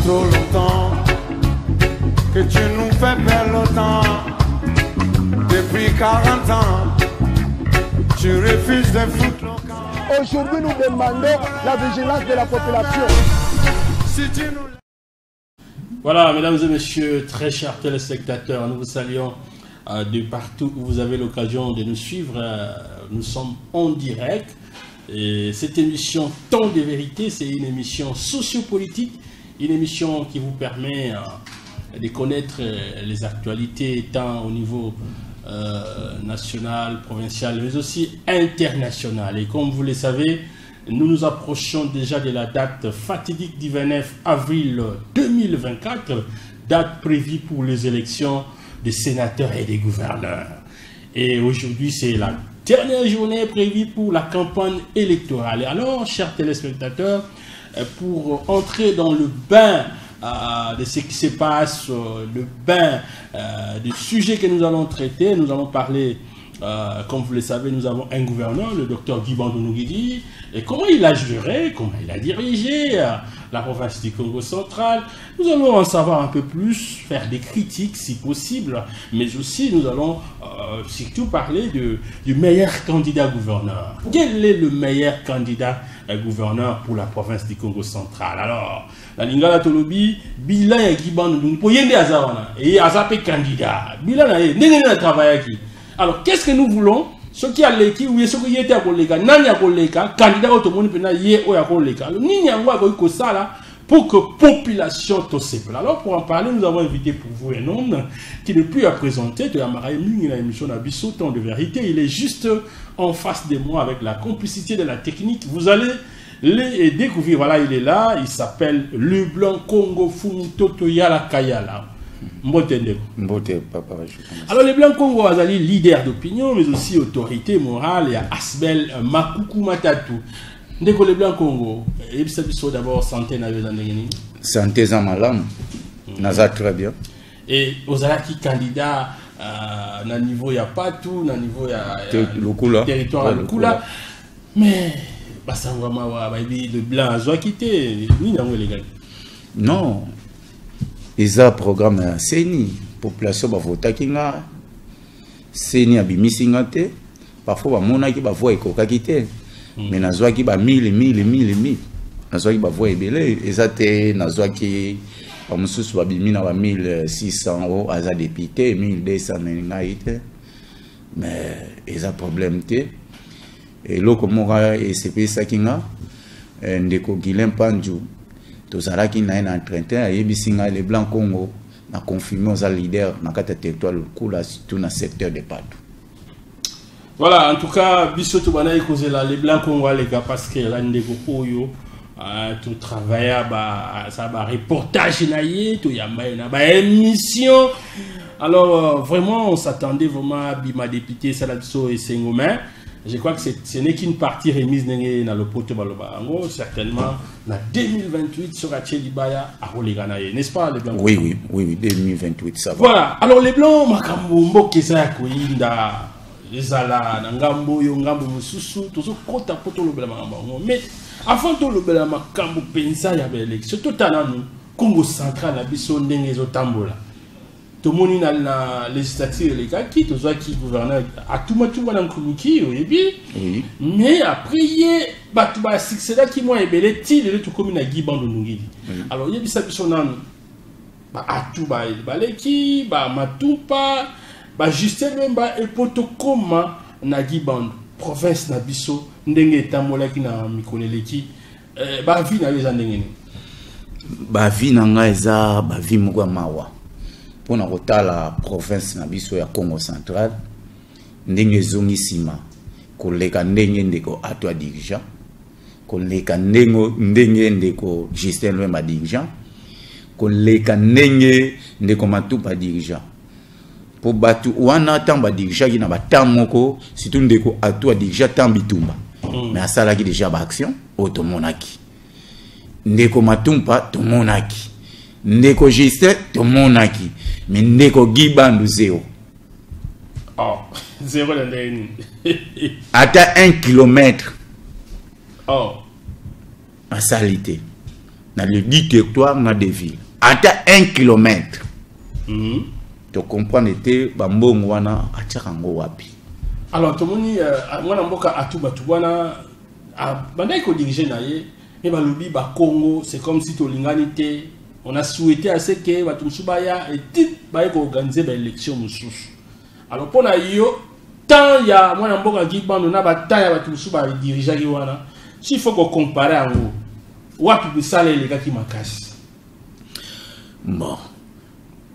trop longtemps que tu nous fais perdre le temps. Depuis 40 ans, tu refuses de foutre le camp. Aujourd'hui, nous demandons la vigilance de la population. Si tu nous... Voilà, mesdames et messieurs, très chers téléspectateurs, nous vous saluons de partout où vous avez l'occasion de nous suivre. Nous sommes en direct. Et cette émission Temps de vérité, c'est une émission sociopolitique, une émission qui vous permet de connaître les actualités tant au niveau national, provincial, mais aussi international. Et comme vous le savez, nous nous approchons déjà de la date fatidique du 29 avril 2024, date prévue pour les élections des sénateurs et des gouverneurs. Et aujourd'hui, c'est la dernière journée prévue pour la campagne électorale. Et alors, chers téléspectateurs, pour entrer dans le bain de ce qui se passe, le bain des sujets que nous allons traiter, nous allons parler, comme vous le savez, nous avons un gouverneur, le docteur Guy Bandou Nouguidi, et comment il a géré, comment il a dirigé la province du Congo central. Nous allons en savoir un peu plus, faire des critiques si possible, mais aussi nous allons surtout parler du meilleur candidat gouverneur. Quel est le meilleur candidat gouverneur pour la province du Congo central? Alors, la Lingala Tolobi, bilan ya Guy Bandou Nouguidi, pour yende azawana, et azapé candidat, bilan na n'est travail qui. Alors, qu'est-ce que nous voulons? Ce qui a l'équipe, ou ce qui était à Kolega, Nani à Kolega, candidat au monde, yé ou à Kolega. Alors, Nini a quoi ça là, pour que la population te sépare. Alors, pour en parler, nous avons invité pour vous un homme qui n'est plus à présenter, de la Maraïming, la émission d'Abisso, Temps de vérité. Il est juste en face de moi avec la complicité de la technique. Vous allez les découvrir. Voilà, il est là. Il s'appelle Le Blanc Congo Fumitoto Yala Kayala. Mbote, papa. Alors, les Blancs Congo Azali, leader d'opinion, mais aussi autorité morale, il y a Asbel Makuku Matatu. Ndeko les Blancs Congo, et ça d'abord santé na vezandengeni. Santé Zamalam, naza très bien. Et aux alaki candidats, na niveau il y a pas tout, na niveau il y a territoire Lukula. Mais, bah ça vraiment, le blanc a joie quitté, oui, les gars. Non. Ils ont un programme CENI, population va voter kinga, CENI a bimisingate, parfois va mona qui va voir ekoka kité, mais na zoa qui va 1000, na zoa qui va voir ebele, ezate na zoa qui va mususu va bimina va 1600 au aza député, 1200 na ite, mais ils ont problème té, et loko mora et c'est ça kinga, ndeko Guilain Pandjou. Tous qui n'a un entretien et les Blancs Congo n'a confirmé aux leaders dans le territoire local, surtout dans le secteur de Patou. Voilà, en tout cas, Bissot Bana les Blancs Congo les gars parce que là ndeko oyo tout travail ça va reportage naïe, tout y a ba émission. Alors vraiment on s'attendait vraiment à Bima député Salabiso et Sengomé. Je crois que ce n'est qu'une partie remise dans le poteau Balobango. Certainement, en 2028, sera Tchelibaya à Roleganaye. N'est-ce pas, les Blancs? Oui, 2028, ça va. Voilà. Alors, les Blancs, Makambo, Kesa, Koinda, Zala, Nangambo, Yongambo, Mususu, tout ça, Kota, Poto, le Blanc. Mais avant tout, le Blanc, Makambo, Pensa, il y avait l'élection. Tout à l'heure, Congo central, la Bisson, Dengezo, Tambola. Tout le monde dans la législature les gars qui tout ça qui gouverneur à tout le monde dans communiqué oui mais après il bah tout bah c'est là qui moi ebelé ti le tout comme na Guy Bandou Nouguidi alors il y a bisa bisonano bah à tout bah l'équipe bah matupa bah Justin Bemba et potokoma na Guy Bandou province na biso ndenge tamola ki na mikoleleki bah vie na les ndenge bah vie na nga eza bah vie moko mawa pour la province na biso ya Congo central ndenge zongisima koleka ndenge ndeko atwa dirigeant koleka ndenge ndeko Justin Lwemba dirigeant koleka ndenge ndeko Matupa dirigeant pour batu wana tamba dirigeant ki na batamoko surtout ndeko atwa dirigeant tambitumba mais asala ki déjà ba action otomonaki ndeko Matumpa tomonaki ndeko Justin tomonaki mais ndeko Guy Bandou zéro. Oh, zéro dans les Ata 1 kilomètre. Oh. En salité. dans les 10 territoires, dans des villes. À 1 kilomètre. Tu comprends, était Bambongo wana Acharango wapi. Alors, tout le monde, moi, à tout Batouana, pendant qu'on dirige naïe, et Balobi, Congo, c'est comme si tu l'ingalité. On a souhaité à ce que Batumsubaya et tout organiser l'élection. Alors, pour nous, tant il y a moi, qui on a bataille à Batumsubaya diriger Wana. S'il faut qu'on compare à vous, wapi ça les gars qui m'acassent. Bon,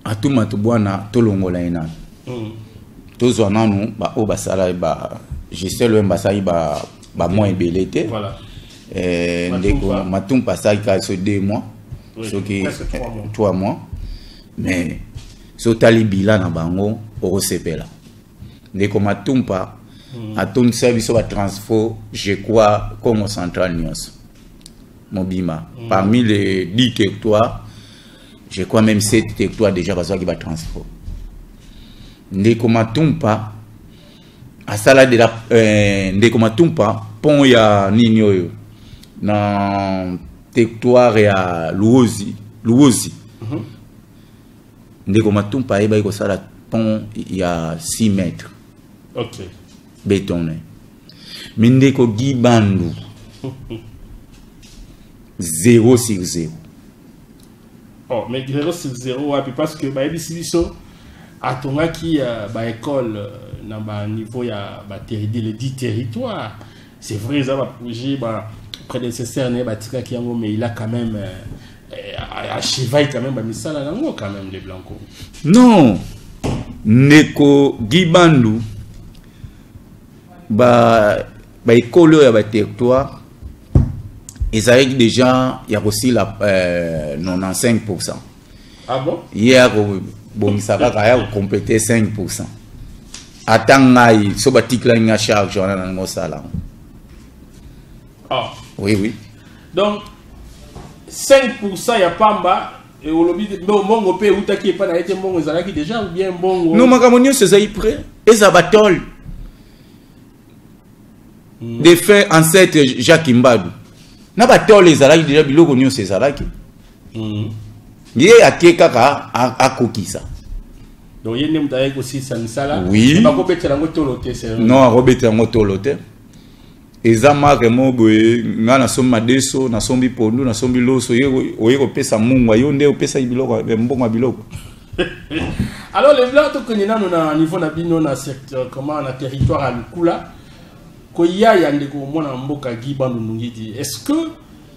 à tout Matubwana, Tolongola ina. Tous on a nous, au basala, je sais le basala, moins belleté. Voilà. Matum passage sur 2 mois. Oui, 3 mois. Mais, sur Talibila na bango, au Sepela. Dès qu'on Matum pas, à ton service de transport, je crois, Congo Central News. Mobima. Parmi les 10 territoires, je crois même 7 territoires déjà parce qu'il va transport. Dès qu'on Matum pas, à ça de la, dès qu'on Matum pas, pont ya Ninyo, dans territoire ya Luozi. Dès qu'on Matum pas, il y a ça pont il y a 6 mètres. Ok. Bétonné. Mindeko Gibandu 0 sur 0. Oh, mais 0 sur 0, parce que à ton qui école dans niveau ya les 10 territoires. C'est vrai, ça va projet prédécesseur mais il a quand même à cheval quand même mais ça là quand même les blancos. Non. Neko Gibandu école ya territoire ils arrivent déjà il y a aussi la 95%. Ah bon? Hier bon ça va compléter 5%. Attends so batik la nga charge on a dans salaire. Ah. Oui. Donc 5% ya pamba et au lobby de bongo pe utaki pas na été bongo zalaki déjà ou bien bongo. Non makamonio c'est ça y prêt et ça batol. Des faits ancêtres Jacques Mbadou. Na batol les zalaki déjà biloko nyo c'est zalaki. Yé aké kaka a kokisa. Donc yé nem taïk aussi sanisala. Oui. Pas ko betela ngo tolote c'est. Non, ko betela ngo tolote. Ezama remo boye ngana somma deso na sombi pondu na sombi loso oyeko pesa mungu yo nde opesa biloko mbongo biloko. Alors les blancs to connaina na niveau na bino na secteur comment na territoire à Lukula ko ya ndeko mona mboka Gibandu ngidi. Est-ce que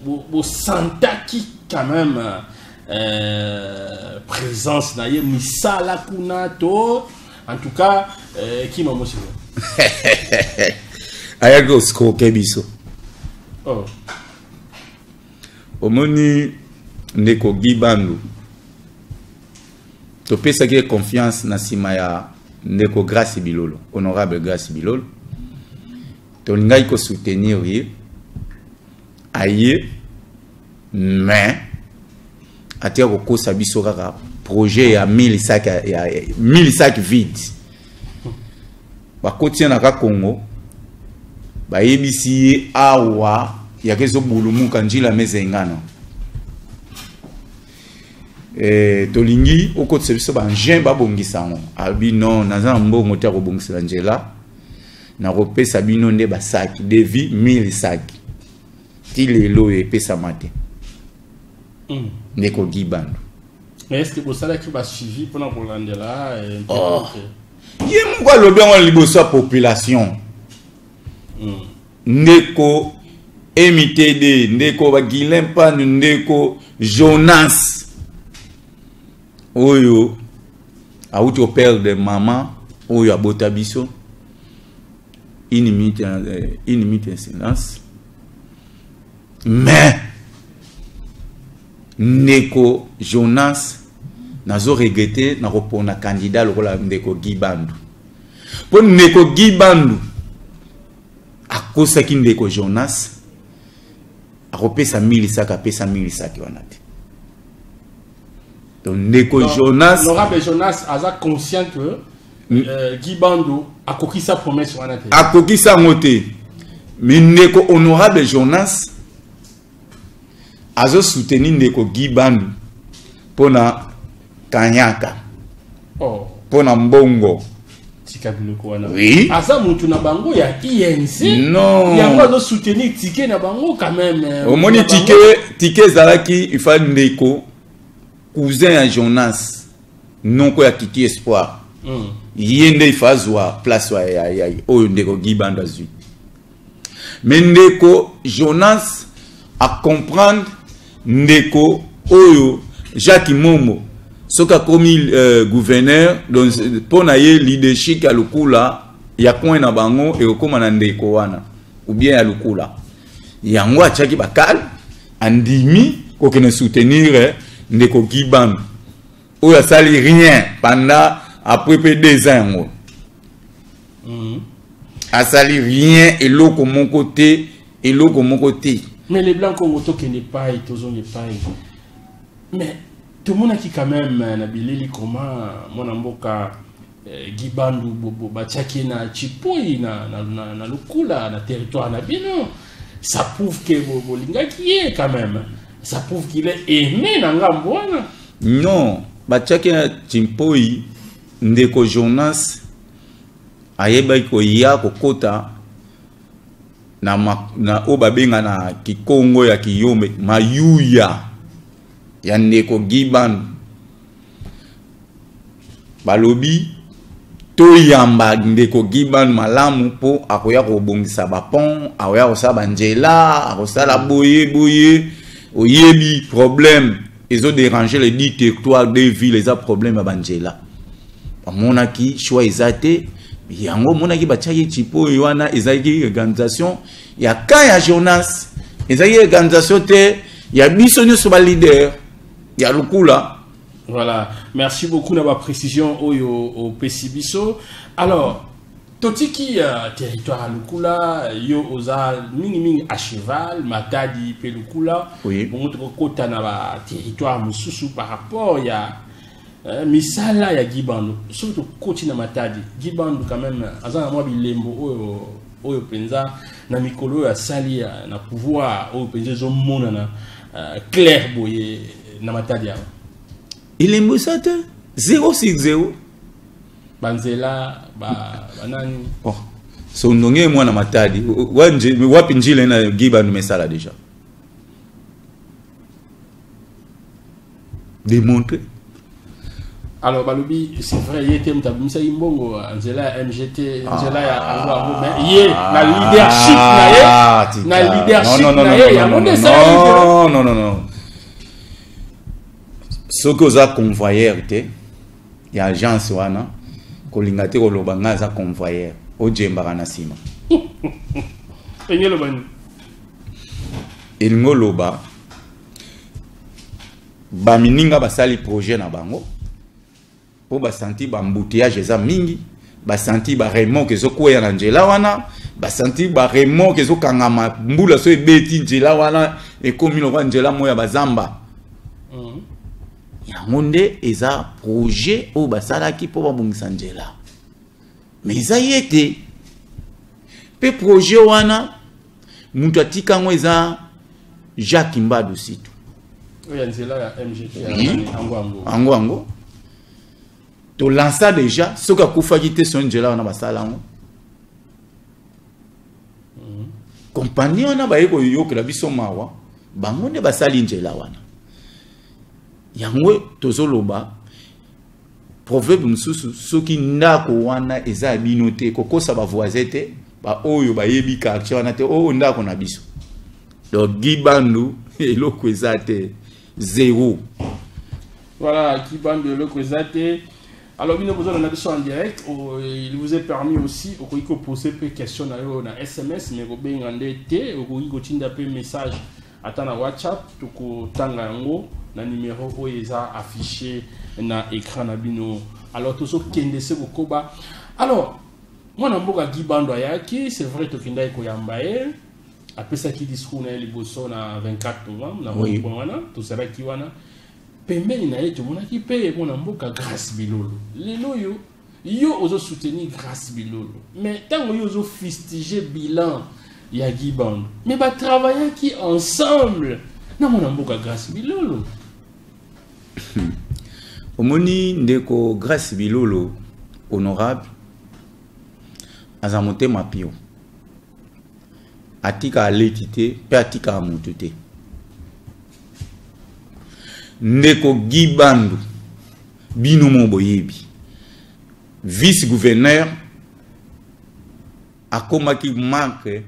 vous sentez qui quand même présence na ye misala kuna to en tout cas qui m'a motivé. Ayago skoke biso. Oh. Omoni ndeko Gibandu. To pesa ki confiance na sima ya ndeko Grace Bilolo, honorable Grace Bilolo. To ngai ko soutenir ye. Aye mais atia ko kosa biso kaka projet ya 1000 sacs vide. Ba kotia na ka Congo. Ba yebisi awa ya kezo bulumu kanjila mezengana. Tolingi oko tsebiso ba njen ba bongisa ngo. Abi non naza mbongo ta ko bongisa njela. Na kopesa bino nde ba sac de vie 1000 sacs. Ti lelo e pesa mate. Ndeko Gibandu. Mais est-ce que vous savez qui va suivi pour nous là Yé mwa lobe on liboso population. Ndeko MTD, ndeko ba Guilain Pan, ndeko Jonas. Oyo a outi au père de maman, oyo a botabiso. Inimite silence. Mais ndeko Jonas nazo regretté na repona candidat lokola ndeko Gibandu. Pour ndeko Gibandu a kosa ki ndeko Jonas a repesa 1000 sacs a pesa 1000 sacs wanate. Donc ndeko Jonas l'honorable Jonas a conscient que Gibandu a coquille sa promesse wanate. A coquille sa moté. Mais ndeko honorable Jonas azo soutenir ndeko Guy Bandu pona kanyaka pona mbongo. Oui. Asa mutu na bango ya INC. Non. Yango azo soutenir ticket na bango quand même. Au moni ticket zalaki il fa ndeko cousin ya Jonas non ko ya Kiki Espoir. Yende ifazwa place ya oyo ndeko Guy Bandu azui. Mais ndeko Jonas a comprendre ndeko oyo Jacques Momo soka komi gouverneur donc pour na ye leadership ya lukula ya coin na bango e okoma na ndeko wana ou bien ya lukula yango achaki bakal andimi ko kene soutenir ndeko Guy Bandu oyo asali rien pendant après 2 ans asali rien et l'autre mon côté et l'autre mon côté. Mais les blancs comme auto qui n'est pas et tous n'est pas. Mais tout le monde a qui quand même na bileli comment mon amboka Guy Bandu bobo bachaki na chipoi na lukula na territoire na bino. Ça prouve que bolinga qui est quand même. Ça prouve qu'il est aimé na ngambwana. Non, bachaki na chipoi ndeko Jonas ayeba ko ya kokota na obabenga na Kikongo ya Kiyombe mayuya ya ndeko Guy Bandu balobi to yamba ndeko Guy Bandu malamu po akoya ko bongisa ba pont akoya ko saba njela akosala boye oyebi problème ils ont dérangé les 10 territoires des villes les a problème banjela amonaki choix ezate yango monaki bachaki chipo yoana ezaki organisation ya kaya Jonas ezaki organisation te ya biso nyoso ba leader ya lukula. Voilà, merci beaucoup na ba précision au Pesibiso. Alors totiki territoire lukula yo oza mingi à cheval Matadi pe lukula bon to kota na ba territoire mususu par rapport ya misala ya Guy Bandu surtout koti na Matadi Guy Bandu quand même azana mwa bilembo oyo penza na mikolo ya sali na pouvoir oyo penza zo mona na clair boye na Matadi ya ilembo sate 060 banzela banani so ndonge mwana Matadi wapi njile na Guy Bandu mesala déjà démontrer. Alors balobi c'est vrai il était mtabimisa imbongo Angela MGT Angela ya Ango mais yé la leadership na leadership non ce que za convoyeur te ya agence wana kolinga te ko lobanga za convoyeur o jemba na sima engelo bani il ngoloba ba mininga basali projet na bango po basanti ba embouteillage eza mingi basanti ba remorque ezo koya na njela wana basanti ba remorque ezo kangama mbula so ebeti njela wana ekomi lokwa njela moya bazamba yango nde eza projet o basalaki po babongisa njela mais eza ye te pe projet wana mutu atikango eza Jacques Mbadu situ oya njela ya MGT ango to lança déjà ce que kufaki te son njela wana basala ngo compagnie wana ba yeko yokela biso mawa bango ne basali njela wana yango tozoloba proverbe mususu soki ndako wana eza bino te kokosa ba voisin te ba oyo ba yebi quartier wana te o ndako na biso donc Guy Bandu eloko eza te zéro. Voilà, Guy Bandu eloko eza te. Alors, nous avons une en direct. Il vous est permis aussi de poser des questions dans SMS, mais vous pouvez vous poser un message à WhatsApp, vous le numéro qui est affiché dans l'écran. Alors, tout ce qui est de Koba. Alors, moi, je suis Guy Bandu, c'est vrai que je suis après ça, qui discours le 24 novembre, tout ça qui est pembeni na yetu mona ki paye mona mboka grâce bilolo lelo yo ozo soutenir grâce bilolo mais tango yo ozo fustiger bilan ya Guy Bandu mais ba travailler qui ensemble na mona mboka Grace Bilolo. Omoni ndeko Grace Bilolo honorable azamote mapio atika aletite pe atika amutute ndeko Gibandu bino moboyebi vice gouverneur akomaki manque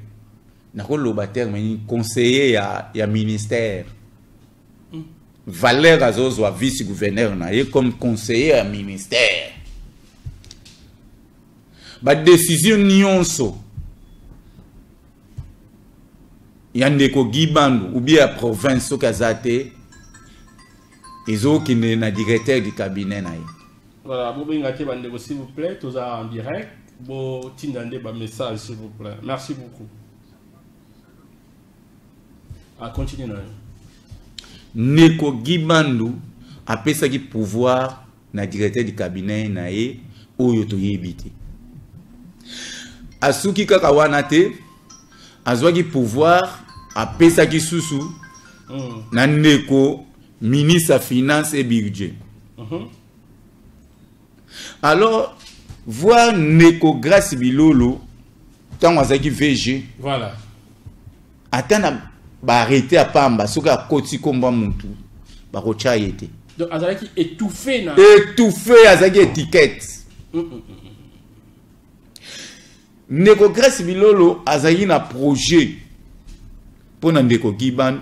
na koloba terme conseiller ya ministère valeur azozwa vice gouverneur na ye comme conseiller ya ministère ba décision nyonso ya ndeko Gibandu ou bien la province okazate ezokine na directeur du cabinet na ye. Voilà, s'il vous plaît, tous en direct. Bon, tindande ba message s'il vous plaît. Merci beaucoup. À continuer. Ndeko Gibandu apesaki pouvoir na directeur du cabinet na ye oyo toyebite. Asuki kaka wana te azwaki pouvoir apesaki susu na ndeko ministre à finance et budget. Alors voir Neko Grace Bilolo tant azaki VG voilà atana ba arrêter à pamba soka koti komba mutu ba kocha yete donc azaki étouffé azaki étiquette Neko Grace Bilolo azaki na projet pour na ndeko Gibandu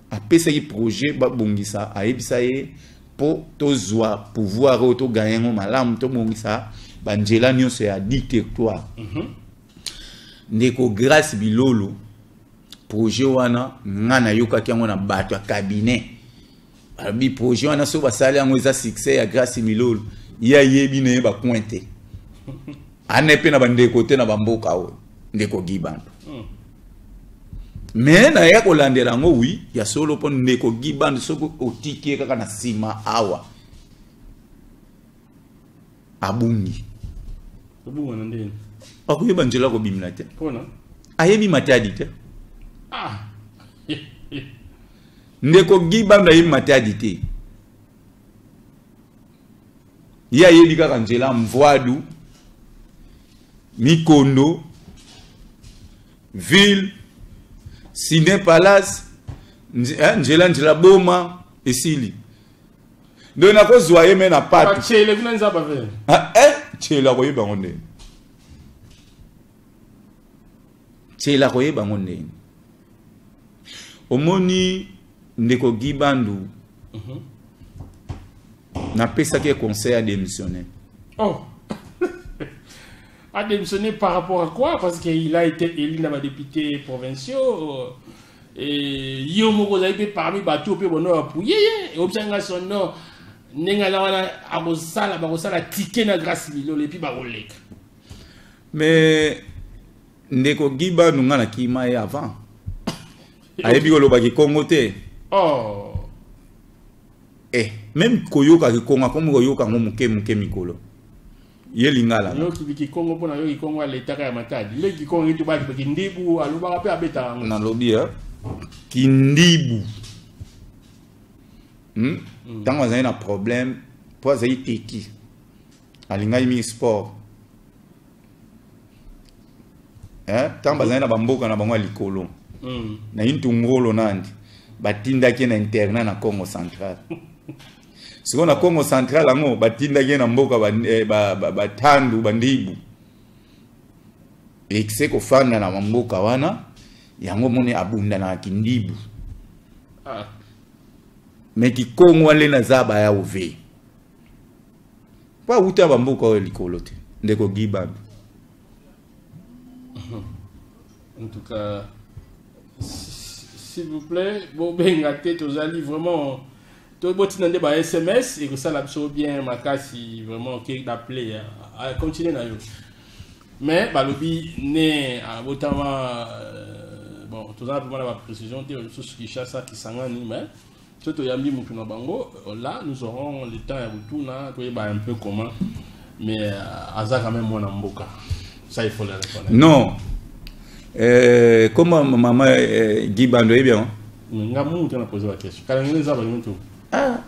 apesaki projet ba bongisa ayebisa ye po tozwa pouvoir auto gagner malamu to bongisa banjela nyonso ya dictatoire ndeko Grace Bilolo projet wana ngana yokaki yango na bato ya cabinet abi projet wana so basali yango eza succès ya Grace Bilolo ya yebi ne ba pointer anepe na bandeko te na bamboka o ndeko Gibandu mais na ya kolandela ngo oui ya solo po ndeko Gibandu soko otiki kaka na sima awa abungi abunga ndeni akuyeba njela ko bimna te pona ayebi matadi te ah ndeko Gibandu ayebi matadi te ya yebi kaka njela mvwadu Mikondo ville Ciné Palace njela boma esili ndona ko zwaye mena patu chele kuna nzaba vele chela ko yeba ngonde chela ko yeba ngonde omoni ndeko Gibandu na pesa ke conseil à démissionner. Oh a démissionné par rapport à quoi? Parce qu'il a été élu dans les députés provinciaux. Et Yomoko a été parmi les bateaux pour nous appuyer. Et observer son nom. N'engala a la ticket na Grace Bilolo et puis barolek. Mais ndeko Gibandu ngana kima ya avant. Ayebi ko loba ki Congo te. Oh. Même koyoka ki Congo comme koyoka ngo muke mikolo. Yelingala no ki Congo pona yo ki Congo l'état ya matadi le ki Congo itu ba ki ndibu aluba pe abeta na lobia kindibu tant on a un problème pour ça teki alinga mi sport tant bazana na bamboka na bango likolo na intungolo nandi batinda ki na interna na Congo central. Si on a Congo central ango batinda na mboka batandu bandibu ekse ko fana na mboka wana yango mone abunda na kindibu mais ki Congo wale na zaba ya uve pa uta bamboka wa likolo te ndeko Gibandu. En tout cas s'il vous plaît bon benga tête aux alliés vraiment tout le monde a des SMS et que ça l'absorbe bien ma casse si vraiment quelqu'un d'appeler à continuer dans eux. Mais balobi né à Botama bon tout ça pour la précision des ressources qui chassent ça qui s'engagent mais surtout yambi mukuna bango là nous aurons le temps à retourner pour y un peu comment mais aza quand même mon amboka ça il faut le reconnaître. Non comment maman Gibandu est bien nga muntu na poser la question kala ngeza ba muntu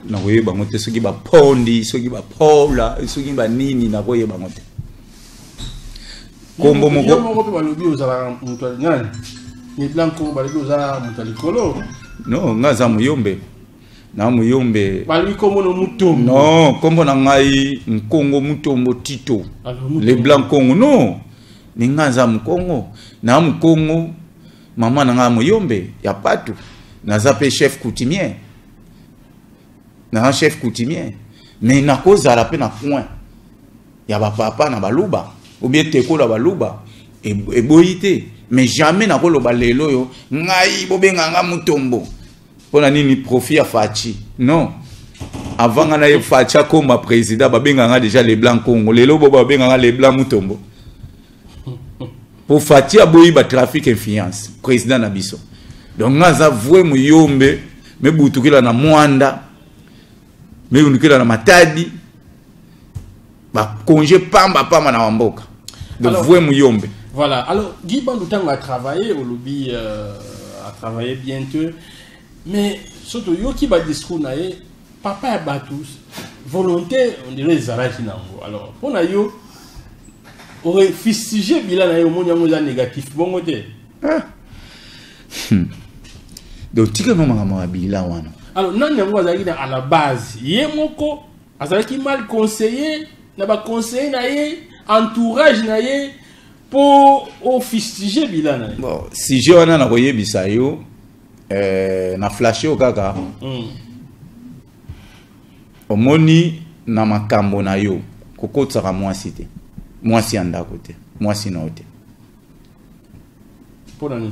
na koyeba ngo te soki bapondi soki bapola soki banini na koyeba ngo te kombo moko pe balobi ozala muntu nyani ni blanco balobi ozala muntu likolo no nga za muyombe na muyombe balobi kombo no mutombo no kombo na ngai nkongo mutombo tito le blanc kongo no ni nga za mkongo na mkongo mama na nga muyombe ya patu na za pe chef coutumier na chef coutumier mais na kozala pe na coin ya ba papa na baluba ou bien teko la baluba et boyité mais jamais na koloba lelo yo ngai bobenga nga mutombo pona nini profit a fachi non avant nga na facha comme président babenga nga déjà les blancs congo lelo bo babenga nga les blancs mutombo pour fachi aboyi ba trafic influence président na biso donc nga za vwe muyombe me butukila na mwanda me unikila na matadi ba congé pamba na wamboka donc vwe muyombe. Voilà, alors Guy Bandoutango a travaillé au lobby, a travaillé bientôt, mais surtout Yoki Badiskou nae, papa a battu, volonté, on dirait les arraches nango. Alors, pour nayo, aurait fustigé bilan nae au monde yamoza négatif, bon côté. Donc, tu comment maman bilan wana. Alors, nan yango azaki à la base, yemoko, azaki mal conseillé, n'a pas conseillé nae, entourage nae. Pour fustiger bilan. Bon, si je wana na koyebisa yo na flashe okaka omoni na makambo na yo kokotsaka mwasi te mwasi andako te mwasi na ote pour nani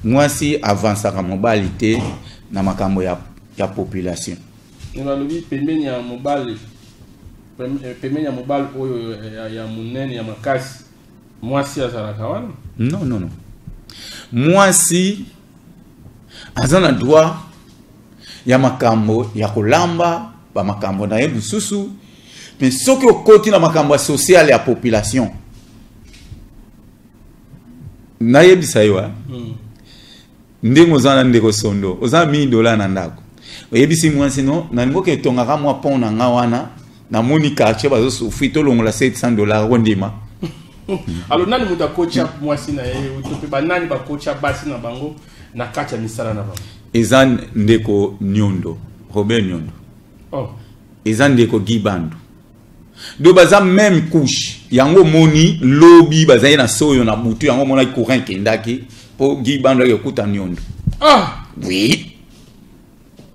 mwasi avansaka mobali te na makambo ya population ni balobi pembeni ya mobali pembeni ya mobali oyo ya munene ya makasi mwasi azalaka wana non mwasi azana droit ya makambo ya kolamba ba makambo na ye bususu mais soki okoti na makambo social ya population na yebisa yo ndenge ozana ndeko sondo ozana $1000 na ndako oyebisi mwasi no na ngoke tongaka mwa pon na nga wana na moni quartier bazo souffrir to longola $700 rondima. Alors nani muta kocha mwasi na yeye utope banani ba kocha basi na bango na kacha misala na bango ezan ndeko Nyondo Robert Nyondo ezan ndeko Gibandu do baza même couche yango moni lobby baza na soyo na butu yango mona courant kendaki po Gibandu yokuta Nyondo oui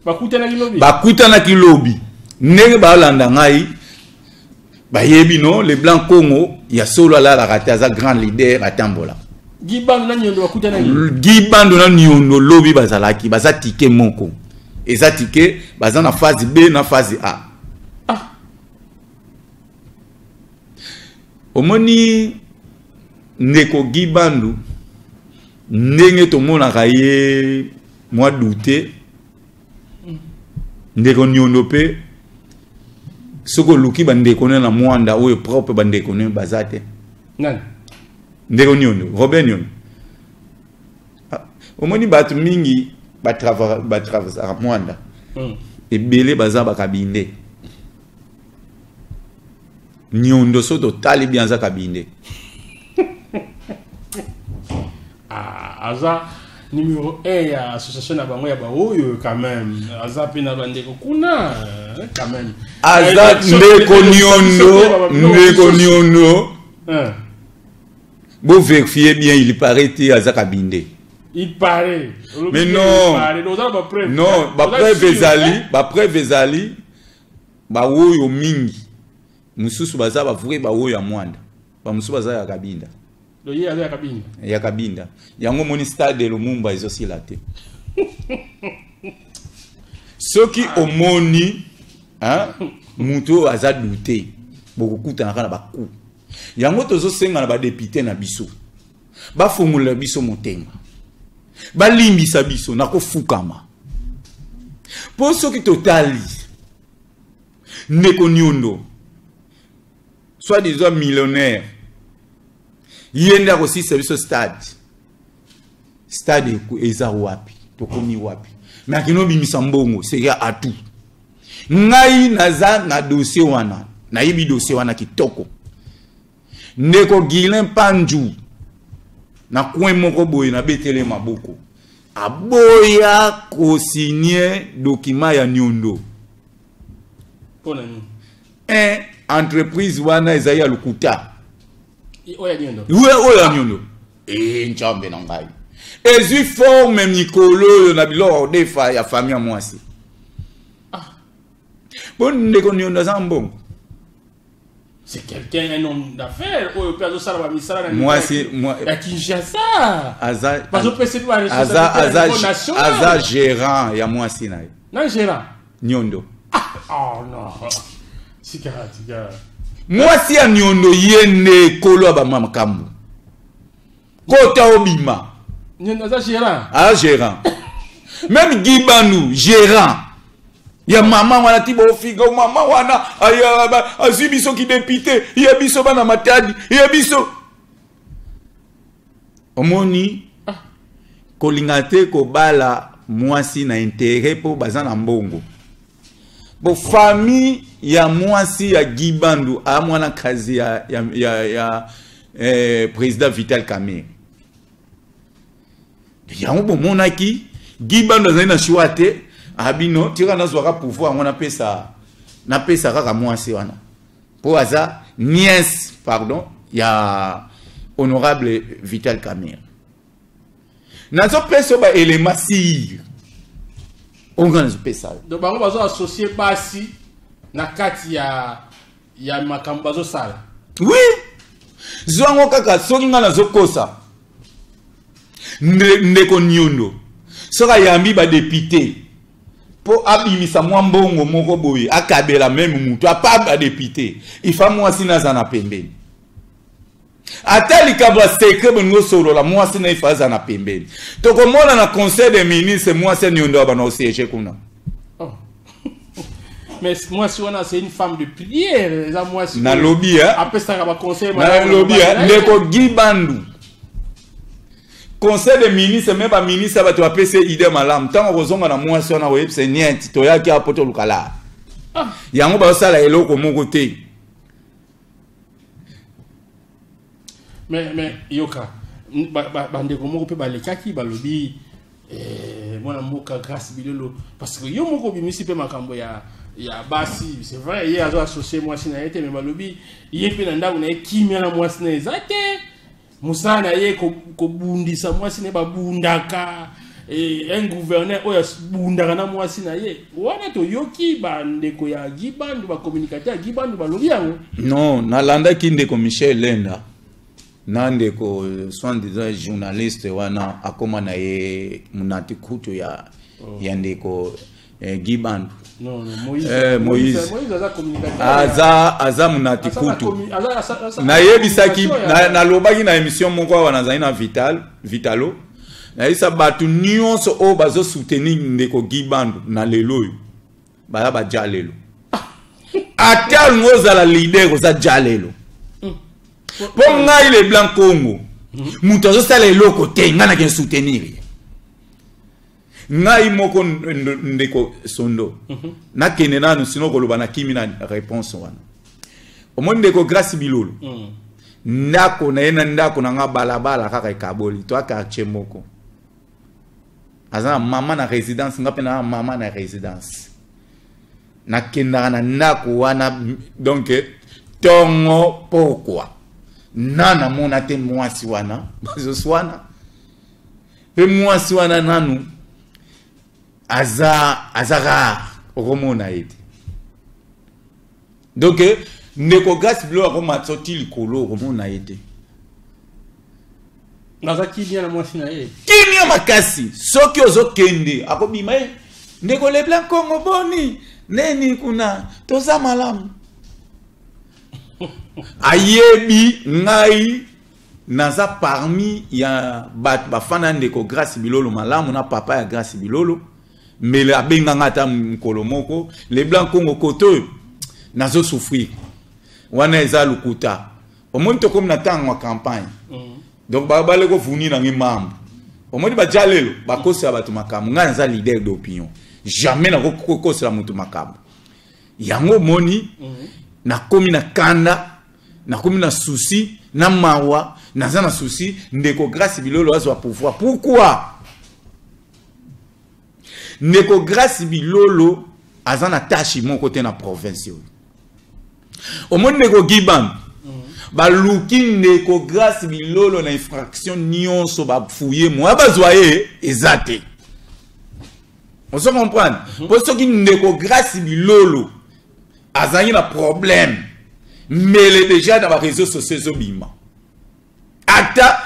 bakutana ki lobby ndenge balanda ngai bayebi no les blancs Congo ya solo la rataza grand leader atambola Gibandu na Nyondo bakutana Gibandu na Nyondo lobby bazalaki baza tike moko eza tike baza na phase B na phase A omoni ndeko Gibandu ndenge tomona kaye moi douter ndeko Nyondo pe soko luki bandeko na mwanda oyo propre bandeko ne bazate nani ndeko Nyondo Robert Nyondo omoni batu mingi batrava mwanda ebele baza bakabinde Nyondo soto tali bien za kabinde aza numéro 1 ya association na bango ya ba oyo quand même aza pina bandeko kuna quand même aza ndeko Nyondo bon vérifier bien il paraît aza kabinde il paraît mais non non ba preuve ezali ba oyo mingi mususu baza ba vrai ba oyo ya mwanda ba mususu baza ya kabinda lo ye ya kabinda ya kabinda yango moni stade Lumumba ezosi la te soki omoni muto aza douté bokukuta na kana baku yango tozo senga na ba député na biso ba fungula biso motenga ba limbisa biso na kofukama po soki totali ndeko Nyondo soit disant millionnaire yenda ko si service stade stade eza wapi tokomi wapi mais akino bimisa mbongo c'est ya atu ngai naza na dossier wana na yibi dossier wana kitoko ndeko Guilain Panju na coin moko boye na betele maboko aboya ko signer document ya Nyondo entreprise wana eza ya Lukuta oya Nyondo oya Nyondo nchambe na ngai ezui forme mikolo na bilo defa ya famille mwasi bon ndeko Nyondo zambongo c'est quelqu'un, un homme d'affaires. Moi, c'est moi. À Kinshasa. Aza gérant. Il y a moi aussi. Non, gérant. Nyondo. Oh non. Sigara. Moi, si à Nyondo, yene kolo abama kambu. Kota obima. Nyondo, ça gérant. Ah, gérant. Même Gibanu, gérant. Ya maman wana tibo figo maman wana aya azibiso ki dépité ya biso bana matadi ya biso omoni kolingate ko bala mwasi na intérêt po bazana mbongo bo famille ya mwasi ya Gibandu a mwana kazi ya président Vital Kamerhe ya mbo monaki Gibandu azana chouate abino tira na zwaka pouvoir on appelle ça kaka mwasi wana po aza nièce pardon ya honorable Vital Kamerhe nazo peso ba élément si on gagne pesa donc bango bazo associer basi na kati ya makambo bazo sala oui zwango kaka soki ngana zokosa ndeko Nyondo soka yambi ba député pour abimisa mwambongo moko boye akabela même mutu apaba député il faut moi sina zana pembeni atali kabla secret bongo solo la moi sina ifa zana pembeni to komona na conseil des ministres moi c'est Nyondo abana siège kuna mais moi si on a c'est une femme de prière ça moi si na lobby après ça ba conseil na lobby ndeko Gibandu conseil des ministres même pas ministre va te appeler c'est idée malam tant ozonga na mwasi wana web c'est niente to yaki apoto lukala yango ba sala eloko moko te mais yoka bande ko moko pe ba lekaki ba lobi mwana mboka grâce bilolo parce que yo moko bimisi pe makambo ya basi c'est vrai il y a associé mwasi na été mais ba lobi yepe na ndaku na kimia na mwasi na ezate Musana ye ko bundisa mwasi ne babundaka un gouverneur oya bundaka na mwasi na ye wana to yoki bandeko ya Gibandu ba communicateur Gibandu ba lobi yango non nalanda kindeko Michel Lenda nandeko soi-disant journaliste wana akoma na ye munati kuto ya ndeko Gibandu non Moïse aza munati kutu na yebisaki na lobaki na émission moko wana zai na Vitalo na isa batu nyonso o bazo soutenir ndeko Gibandu na lelo baya ba jalelo atal ngoza la leader za jalelo po ngai le blanc Congo muto zo sala eloko te ngana ke soutenir ngai moko ndeko sondo na kene nanu sino koloba na kimi na réponse wana omoni ndeko Grâce Bilolo ndako na yena ndako na nga balabala kaka ikaboli to quartier moko aza mama na résidence nga pena mama na résidence na kenda na ndako wana donc tongo pourquoi nana mona te mwasi wana bazoswana pe mwasi wana nanu azara romona ete donc ndeko Grâce Bilolo ko matsoti likolo romona ete nazaki bien na mwasi na ye kimia makasi soki ozokende akobima ndeko le blanc Congo boni neni kuna toza malamu ayebi ngai naza parmi ya bat bafana ndeko Grâce Bilolo malamu na papa ya Grâce Bilolo mais la benganga ta mkolo moko les blancs Congo koto nazo souffrir wana eza lukuta omoni to comme na tango campagne donc babale ko vuni na ngimambo Au moins ba jalelo ba kosa ba tumakam nga za leader d'opinion. Jamais na ko kosa mutu makam. Yango moni na komi na kanda na komi na souci na mawa na za na souci ndeko Grace Bilolo azwa pouvoir. Pourquoi? Ndeko Grace Bilolo azana tâche mon côté na province. Au moins ndeko Giban ba luki ndeko Grace Bilolo na infraction nyonso ba fouiller moi bazwaye ezate. On se comprend. Pour ce qui ndeko Grace Bilolo azani na problème. Mais il est déjà dans les réseaux sociaux bima. Ata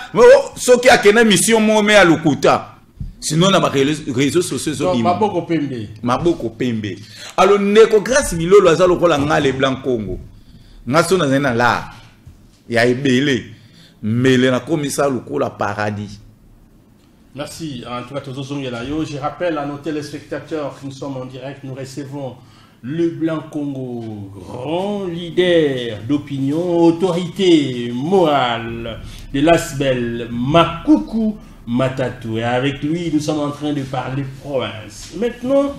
ce qui a une mission moi mais à l'okuta. Sinon dans les réseaux sociaux bima. Maboko pembe. Maboko pembe. Alors ndeko Grace Bilolo azalo kola ngale blanc Congo. Ngaso na zena la. Ya ebele. Mais le na komisa lokola paradis. Merci. En tout cas, je rappelle à nos téléspectateurs que nous sommes en direct, nous recevons le Blanc Congo, grand leader d'opinion, autorité morale de l'Asbel, Makuku Matatou. Et avec lui, nous sommes en train de parler province. Maintenant,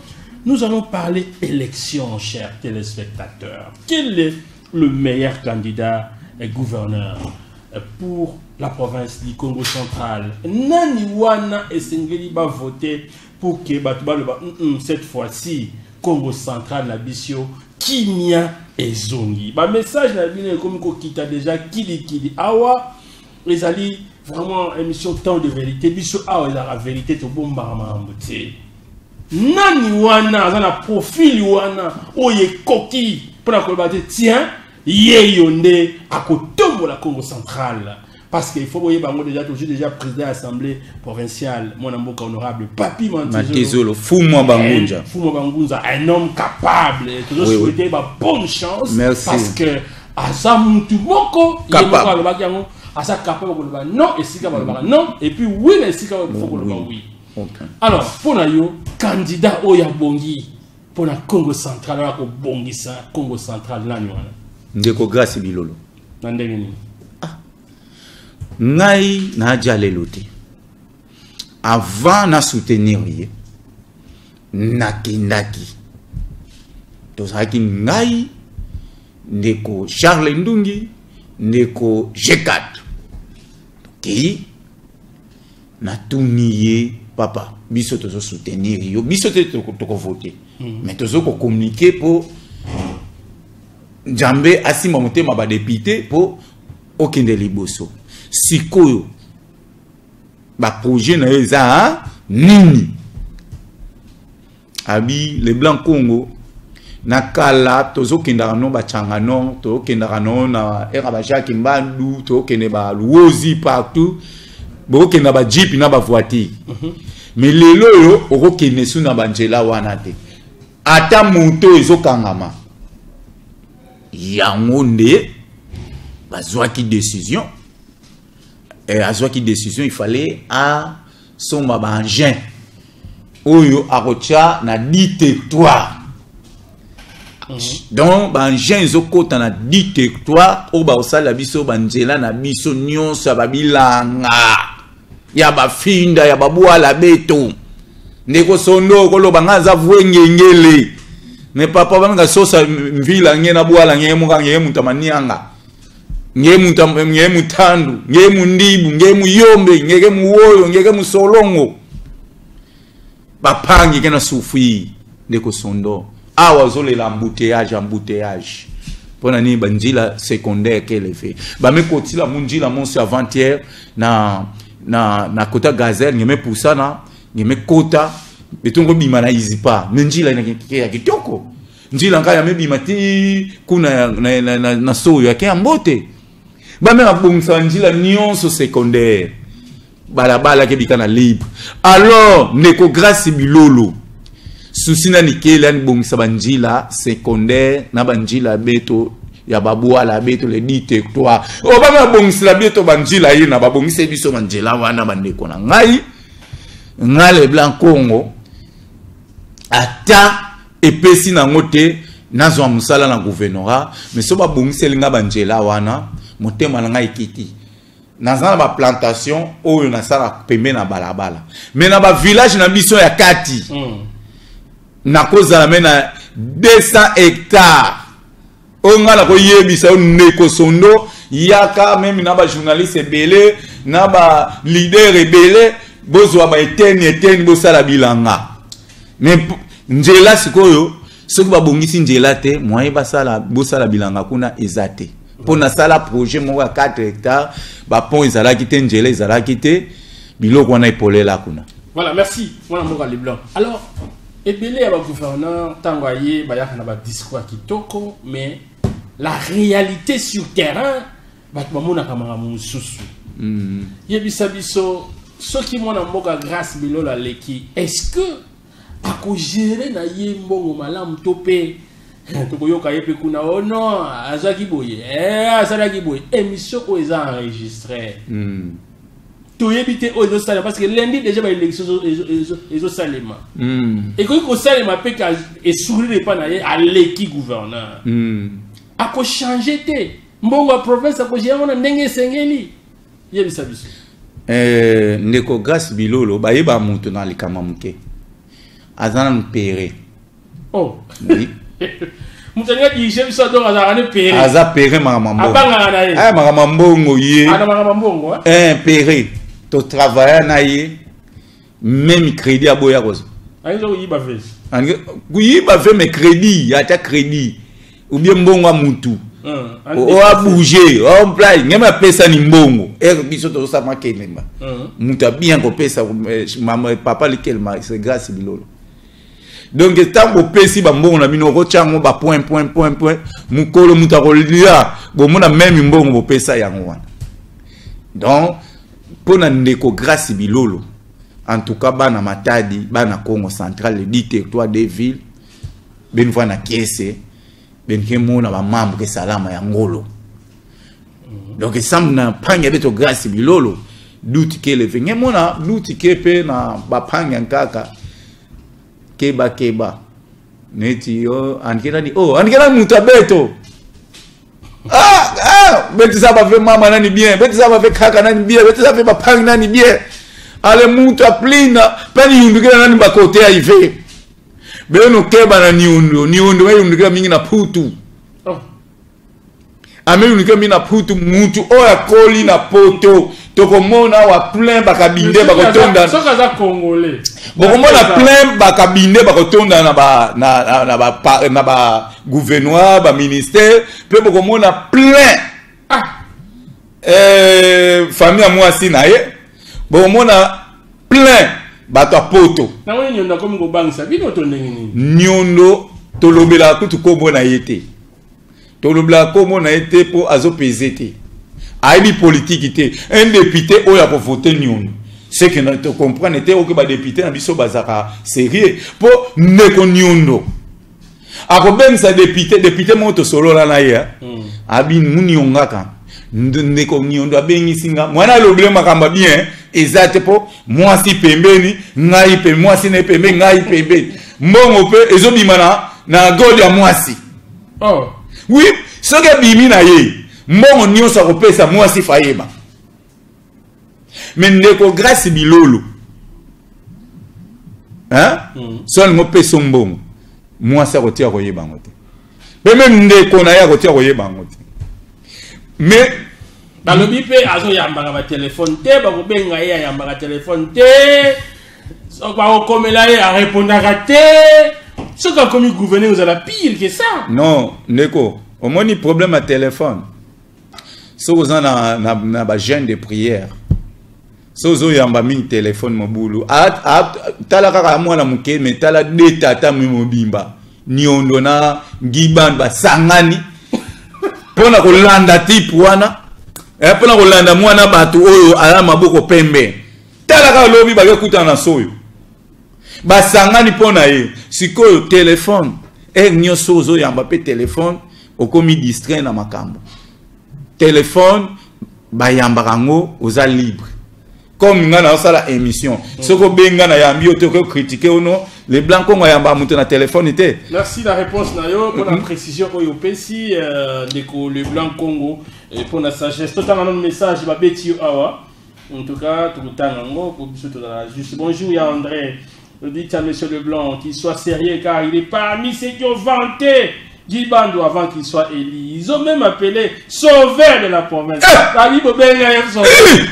nous allons parler élection, chers téléspectateurs. Quel est le meilleur candidat et gouverneur pour la province du Congo central? Nani wana esengeli ba voter pour que cette fois-ci Congo central la bisio kimia ezongi. Ba message na bino comme ko kita déjà kili awa ezali vraiment émission temps de vérité biso awa la vérité to bomba mambote. Nani wana azana profil wana oye koki pour ko ba tiens yeyonde akotombo la Congo central. Parce qu'il faut voir déjà président de l'Assemblée provinciale, mon amboka honorable Papi Mantezolo, Fumwa Bangunja. Fumwa Bangunja, un homme capable. Et toujours souhaiter bonne chance. Merci. Parce que Asa Moutoumoko, il est capable. Asa capable de non, et si capable non, et puis oui, et si capable de oui. Alors, pour nous, candidat Oya Bongi, pour la Congo central, on a Bongi ça, Congo central, là, nous. Ndeko Grace Bilolo. Nandengeni. Ngai na jalelo te. Avant na soutenir ye nakindaki. Tozaki ngai ndeko Charles Ndungi ndeko G4. Ki na tuniye papa biso tozo soutenir yo biso te toko voter. Mais tozo ko communiquer pour Njambe asima motema ba député pour okende liboso. Sikoyo ba projet na eza nini abi le Blanc Congo nakala tozo kenda no ba changano to kenda no na era ba Jacques Mbandu to kende ba Luozi partout bo kenda ba jeep na ba voiture mais lelo yo okokende suna banjela wana te ata moto ezokangama yango nde bazwaki décision. Et à ce qui décision, il fallait à son engin. Oyo arocha na 10 territoires. Donc, engin zoko na 10 territoires. Oba osala biso banjela na biso nyonso babilanga. Ya ba finda ya babua la beto. Ndeko sondo kolo bangaza vuengengele. Ne papa banga sosa mvila ngena bua la ngemu ngemu tamanianga. Ngemu tandu, ngemu ndibu, ngemu yombe, ngemu woyo, ngemu solongo. Bapangi kena soufi ndeko sondo. Awa zole la embouteillage. Pona ni banjila secondaire qu'elle fait. Ba me kotila munjila monsi avant-hier na kota gazelle, ngeme pusana, ngeme kota betongo bima na izipa. Menjila ya kitoko. Njila nkaya mebima ti kuna na soyo yake ambote. Ba me abungsa njila nyonso secondaire. Balabala ke bikana libre. Alors ndeko Grace Bilolo susina nikele ani bungsa banjila secondaire na banjila beto ya babua la beto le 10 territoire. O ba me bungsa la beto banjila ye na babungisa biso banjila wana bandeko na ngai. Ngale Blanc Congo ata epesi na ngote nazwa musala na gouvernorat mais so ba bungisa linga banjela wana motema na ngai kiti Nazana ba plantation oyo na sala pembe na balabala. Mais na ba village na biso ya kati. Na koza na 200 hectares. On a la koyebisa neko sondo yaka même na ba journaliste belé na ba leader belé bozwa ba eteni bosala bilanga. Mais njela sikoyo soki ba bongisi njela te moyen basala bosala bilanga kuna ezate. Pour na sala projet mo 4 hectares ba pont ezalaki te njela ezalaki te biloko wana epolela kuna. Voilà, merci. Voilà Moka Leblanc. Alors, ebele ya ba gouverneur tangoye ba yaka na ba discours kitoko, mais la réalité sur terrain ba mona kamanga mususu. Yebisa biso soki mona mboka grâce bilola leki, est-ce que ako gérer na ye mbongo malamu topé tokoyoka yepe kuna oh non azaki boye azaki boye émission ko eza enregistré toyebite ozo sala parce que lundi déjà ba élection ezo salema et ko salema pe ka et sourire pas na ye aleki gouverneur ako changer te mbongo province ako gérer na ndenge sengeli yebisa biso ndeko grâce bilolo ba yeba mutu na likama muke azana mpere oh oui mutanga di chef so do azana pere aza pere makamambo abanga na ye makamambongo ye ana makamambongo pere to travailler na ye même crédit aboya kozo ayo yiba vez kuyiba ve me crédit ata crédit ou bien mbongo mutu o a bouger on play ngema pesa ni mbongo biso to sa makelemba muta bien ko pesa mama papa lequel c'est grâce bilolo donc tant ko pesi ba mbongo na bino ko chango ba point mukolo muta ko lia bo mona même mbongo bo pesa yango wana donc pona ndeko grâce bilolo en tout cas bana matadi bana Congo central le dit territoire des villes ben fois na kiese ben kemona ba mambo ke salama ya ngolo donc sam na panga beto grâce bilolo duti ke le venye mona duti ke pe na ba panga nkaka keba neti yo ankena ni ankena mutabeto beto ça va faire mama nani bien beto ça va faire kaka nani bien beto ça va ba panga nani bien ale muta plina pani yundukira nani ba kote ya ive beno keba na niundo wewe yundukira mingi na putu ame yundukira mingi na putu mutu oya koli na poto tokomona wa plein bakabinde bakotonda soka za congolais bokomona plein bakabinde bakotonda na ba gouvernement ba ministère pe bokomona plein famille à moi si na ye bokomona plein bato poto na woni nyondo comme go bangsa bino to ndenge nini nyondo tolobela kutu ko bona yete tolobela ko bona yete po azo pesete aibi politique te un député oya pour voter nyondo c'est que tu comprends était que ba député na biso bazaka sérieux po neko nyondo ako ben sa député moto solo la na ya abi muni ongaka ndeko nyondo abengi singa mwana loble makamba bien ezate po moi si pembeni ngai pe moi si ne pembe ngai pembe mbongo pe ezobimana na gol ya mwasi oui soke bimi na ye mbongo nyonso akopesa mwasi fayeba mais ndeko grâce bilolo sol ngo pesa mbongo mwasi akotia koyeba ngote pe même ndeko na ya kotia koyeba ngote mais balobi pe azo yambaka ba téléphone te ba ko benga ye yambaka téléphone te so ba ko komela ye a répondaka te ce que comme gouverneur vous a la pire que ça non ndeko au moins ni problème à téléphone so vous en na ba jeune de prière so zo yamba mi téléphone mobulu tala kaka mwana muke mais tala de tata mi mobimba nyondo na ngiban ba sangani pona ko landa type wana pona ko landa mwana batu oyo ala maboko pembe tala ka lobi ba kuta na soyo ba sangani pona ye sikoyo téléphone nyoso zo yamba pe téléphone okomi distrait na makambo téléphone ba yamba kango oza libre comme nga na sala émission soko benga na yambi oto ko critiquer ono Les blancs Congo yamba monter na téléphone était. Merci la réponse Nayo pour la précision Oyopesi le blanc Congo et pour la sagesse. Totalement un message babeti awa. En tout cas, tout le temps juste bonjour ya André. Je dis à monsieur Leblanc qu'il soit sérieux car il est parmi ceux qui ont vanté Guy Bandou avant qu'il soit élu. Ils ont même appelé sauveur de la province.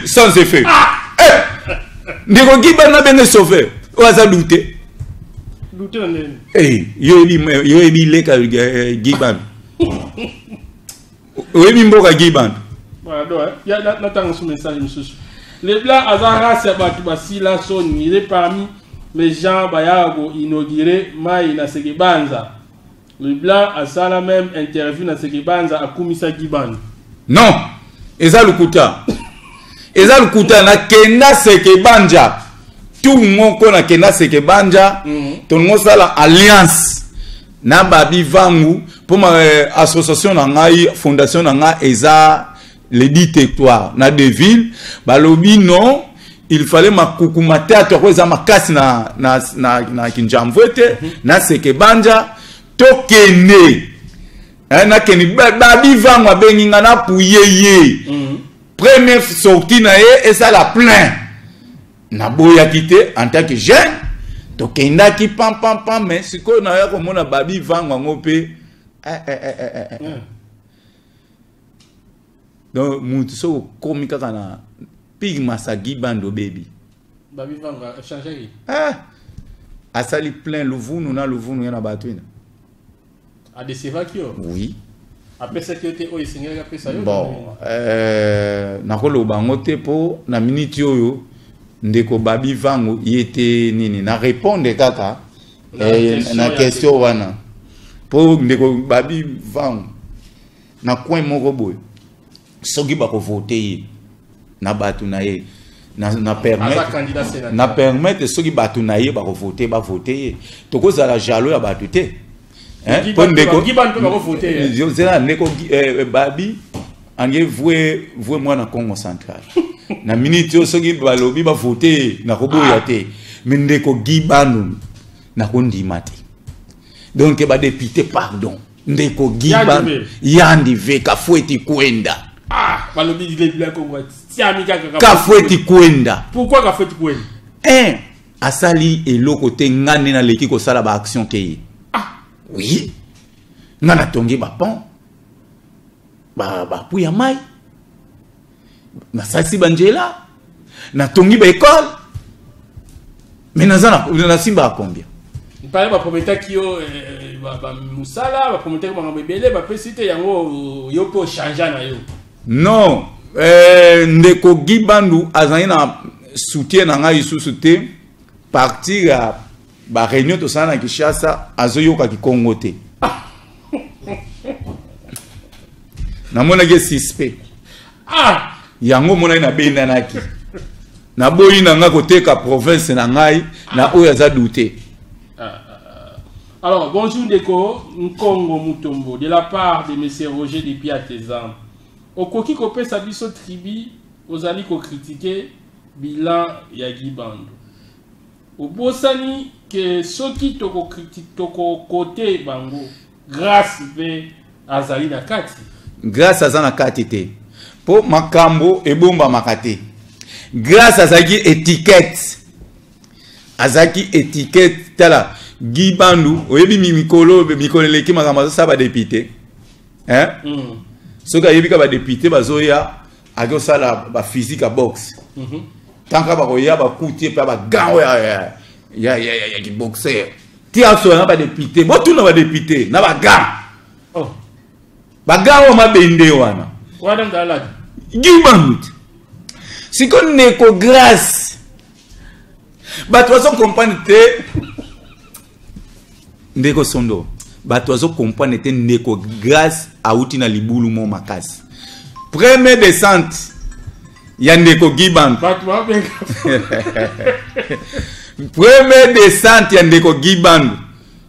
Sans effet. Ndeko Guy Bandou ben sauveur. Oza douter. Douter en elle. Yo ebi leka Guy Bandou. Yo ebi mboka Guy Bandou. Voilà, donc il y a n'attend ce message monsieur. Les blancs Azara Sabati là sont il est parmi les gens bayago inauguré mai na Sekebanza. Le blanc a ça la même interview na Sekebanza à Kumisa Giband. Non, eza lukuta. Eza lukuta na kenda Sekebanja. Tout le monde na kenda Sekebanja. Tout le monde ça la alliance. Na babi vangu pour ma association na ngai fondation na ngai eza les 10 territoires na des villes balobi non. Il fallait ma kukuma théâtre kwa za makasi na Kinjamvwete na Sekebanja tokene na keni babi vangwa benginga na puyeye première sortie na ye et ça la plein na boya kité en tant que jeune tokenda ki pam mais siko na ya ko mona babi vangwa ngope donc mutu so komika kana Pig Masagi Bando baby. Babi va changer. Asali plein Louvounou na Louvounou yana batuina. A des sévakio. Oui. Après ça qui était au Seigneur après ça. Bon, na kolo bangote po na minute yoyo ndeko babi vango yete nini na répondre kaka na question wana. Po ndeko babi vango na coin moko boy. Soki ba ko voter na batu na ye na permettre soki batu na ye ba voter ba voter to ko za la jalo ya batu te hein pour ndeko Gibandu ba voter yo zela ndeko babi ange voué moi na Congo central na minute soki balobi ba voter na ko boya te mais ndeko Gibandu na ko ndima te donc ba député pardon ndeko Gibandu yandi veka foueti kwenda balobi les blancs Congo. Kafoueti kwenda. Pourquoi Kafoueti kwenda? Asali eloko te ngane na leki ko sala ba action te. Oui. Ngana tongi ba pont. Ba puya mai. Na sasi banjela. Na tongi ba école. Mais na simba combien? Il paraît ba prometteur ki yo ba musala, ba prometteur ba ngabele ba pesite yango yo po changer na yo. Non, ndeko Gibandu azani na soutien na ngai sous te partir à ba réunion to sana Kinshasa azoyoka ki Congo te. Na mona ge suspect. Yango mona na benda naki. Na boyi na nga koteka province na ngai na oya za douter. Alors, bonjour Ndeko Nkongo Mutombo de la part de M. Roger depuis Artisan. Au koki kopé sa biso tribi, aux alliés ko critiquer bilan ya Guy Bandou. Au bosani que soki toko critique toko côté bango grâce ve azali na kati. Grâce à na kati te. Po makambo ebomba makate. Grâce à zaki étiquette. Azaki étiquette tala Guy Bandou oyebi mikolo leki makambo sa ba député. Hein? Soka yebika ba député bazoya ago sala ba physique à boxe. Tanka ba koya ba kutie pa ba gawo ya ki boxer. Ti aso na ba député, botu na ba député na ba ga. Oh. Ba gawo ma bende wana. Wana ngala. Guy Bandou. Si kon ne ko grâce. Ba toi son comprendre te ndeko sondo. Batozo comprendre te ndeko grâce a outi na libulu mo makasi. Première descente ya ndeko Guy Bandou. Première descente ya ndeko Guy Bandou.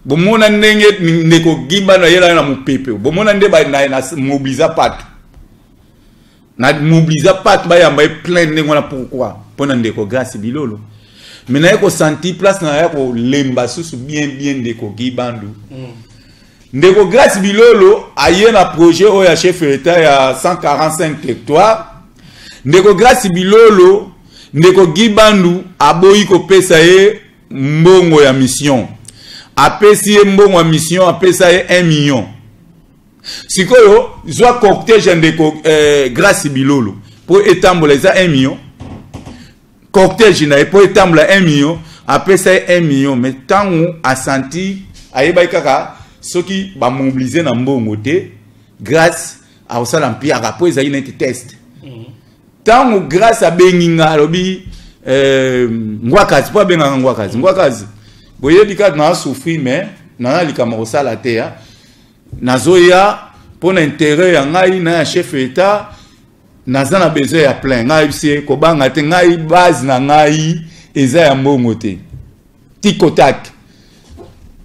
Bomona ndenge ndeko Guy Bandou yela na mupepe. Bomona nde ba na mobiliser pat. Na mobiliser pat ba ya mba plein ndenge wana pourquoi? Pona ndeko grâce bilolo. mais na ko senti place na ya ko lemba susu bien ndeko Gibandu ndeko Grace Bilolo aye na projet oya chef d'état ya 145 hectares ndeko Grace Bilolo ndeko Gibandu aboyi ko pesa ye mbongo ya mission apesi ye mbongo ya mission apesa ye 1 million sikoyo zwa cortège ndeko Grace Bilolo pour étambola za 1 million cortège na pour étambola 1 million apesa ye 1 million mais tango a senti ayeba kaka soki ba mobiliser na mbongo te Grace a osala mpia rapport ezali na test tango Grace a benginga lobi ngwakazi po benga ngwakazi boyebi ka na souffrir mais na likama osala te ya nazoya pour intérêt ya ngai na chef d'état nazana besoin ya plein ngai bisi ko banga te ngai base na ngai eza ya mbongo te tikotak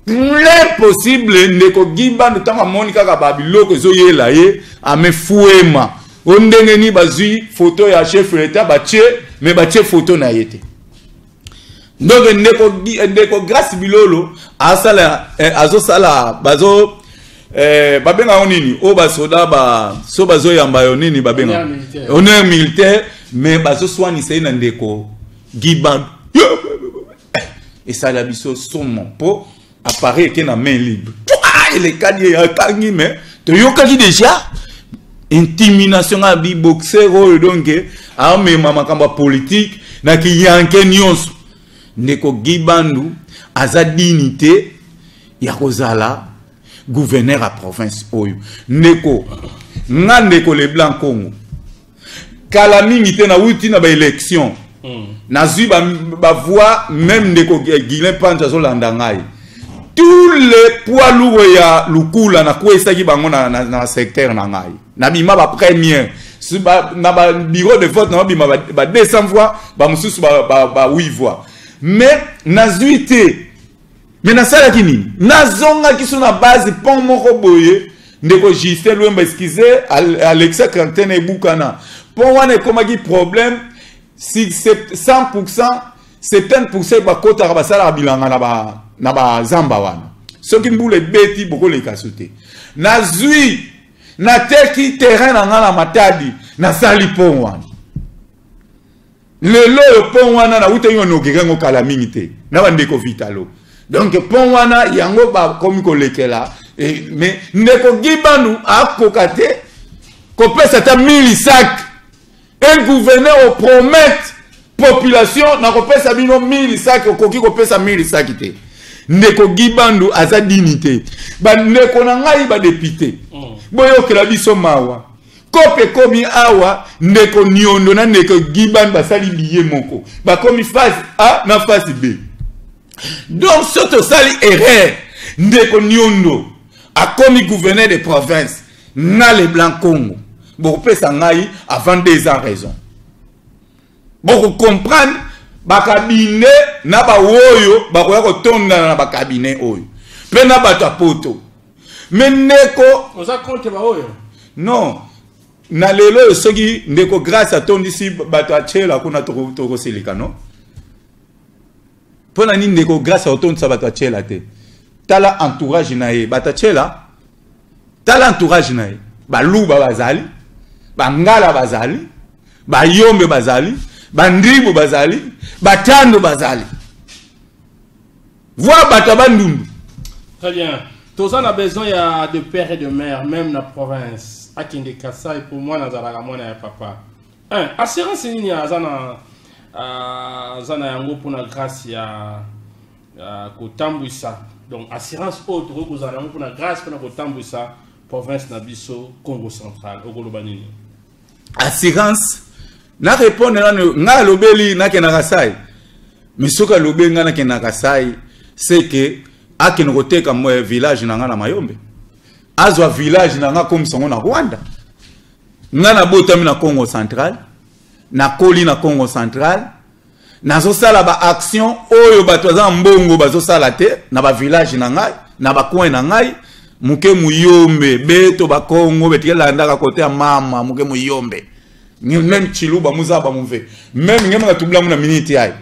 l'impossible ndeko Gibandu tanga monika ka babiloko ezoyela ye amefuema ondenge ni bazui photo ya chef d'état batie mais batie photo na yete donc ndeko Grace Bilolo asala azosala bazo babenga onini o basoda ba so bazo yamba yonini babenga honneur militaire mais bazo soigner c'est na ndeko Gibandu et ça la biso somme po apparaît que na main libre il est cadre ya kangi mais to yokaki déjà intimidation à bi boxer donc a même makamba politique na ki yanke nyonso ndeko Gibandu aza dignité ya kozala gouverneur à province oyo ndeko ngandeko le blanc Congo kala mingi te na wuti na ba élection nazui ba voix même ndeko Guilain Panja zolanda ngai tous les poids lourds ya lukula na kwesa ki bango na secteur na ngai na bima ba première na ba bureau de vote na bima ba 200 voix ba mususu ba 8 voix mais nazui te mais na sala kini nazonga kiso na base pont moko boye ndeko Justin Lwemba excusez Alexa Quarantaine Bukana pont wana komaki problème si 100% 70% ba kota ba sala bilanga na ba zamba wana soki mbule beti boko le kasute nazui na teki terrain na ngala matadi na sali pont wana lelo yo pont wana na uta yo no gerengo kala mingi te na bandeko vitalo donc pont wana yango ba komi ko lekela mais ndeko Gibandu akokate ko pesa ta 1000 sacs un gouverneur au promettre population na ko pesa bino 1000 sacs okoki ko pesa 1000 sacs te ndeko Gibandu aza dignité ba ndeko na ngai ba député boyo kela biso mawa kope komi awa ndeko Niondo na ndeko Gibandu basali biye moko ba komi phase A na phase B donc soto sali erreur ndeko Niondo a komi gouverneur de province na le blanc Congo bon pesa ngai avant 2 ans raison bon comprendre bakabine na ba woyo bakoya ko tonda na bakabine oyo pe na bato poto mais ndeko oza compte ba oyo non na lelo soki ndeko Grace atondisi bato achela kuna toko selika no pona ni ndeko Grace atondisa bato achela te tala entourage na ye bato achela tala entourage na ye baluba bazali bangala bazali bayombe bazali bandribu bazali batando bazali voir bato bandundu. Très bien. Tous on a besoin de père et de mère même la province akinde kasa et pour moi nazala mwana ya papa assurance nini azana yango pona grâce ya kotambwisa donc assurance autre kozala yango pona grâce pona kotambwisa province na biso Congo central okoloba nini assurance na répondre nga lobeli na kenaka sai mais soka lobenga na kenaka sai c'est que akene koteka mo village na nga na Mayombe azwa village na nga comme songo na Rwanda nga na botami na Congo central na koli na Congo central nazo sala ba action oyo bato za mbongo bazo sala te na ba village na ngai na ba coin na ngai muke muyombe beto ba Congo betikela ndaka kote ya mama muke muyombe même Chiluba muzaba mumve même ngema tubla muna minute yayi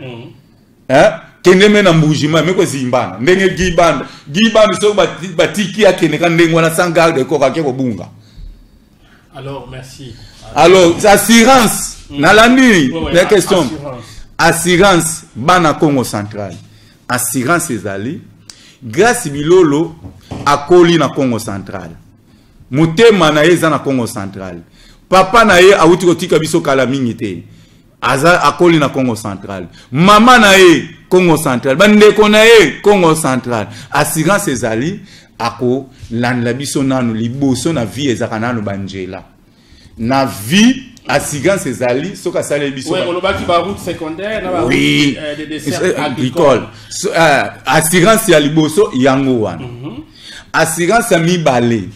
kende mena mbujima meko zimbana ndenge gibanda so batiki ya kene kan ndenge wana sans garde ko kake ko bunga. Alors merci. Alors assurance nalandi la question assurance bana Congo central assurance ezali grâce bilolo akoli na Congo central mutema na eza na Congo central papa na ye awuti kotika biso kala mingi te aza akoli na Congo central mama na ye Congo central bandeko na ye Congo central assurance ezali ako landela biso nanu liboso na vie ezaka nanu banjela na vie assurance ezali soka sale biso ouais on ba ki ba route secondaire na ba oui des desserts agricoles assurance ya liboso yango wana assurance mi balé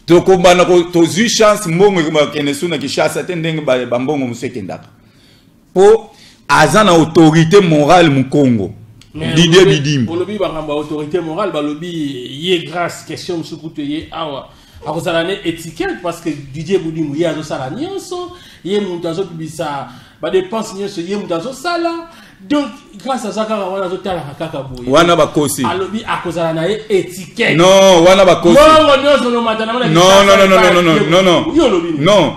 toko bana ko tozui chance mbongo ko kene suna ki chance tendenge ba mbongo musekendaka po azana autorité morale mu Congo Didier Bidimbo pour lobi ba ngamba autorité morale ba lobi yé grâce question musukutu yé awa akozala étiquette parce que Didier Bidimbo yé azo sala nyonso yé muntazo bibisa ba dépense nyonso yé muntazo sala. Donc, grâce à ça, quand on a zoté la kaka boy. Wana bakosi. Alobi akozala na étiquette. Non, wana bakosi. Non.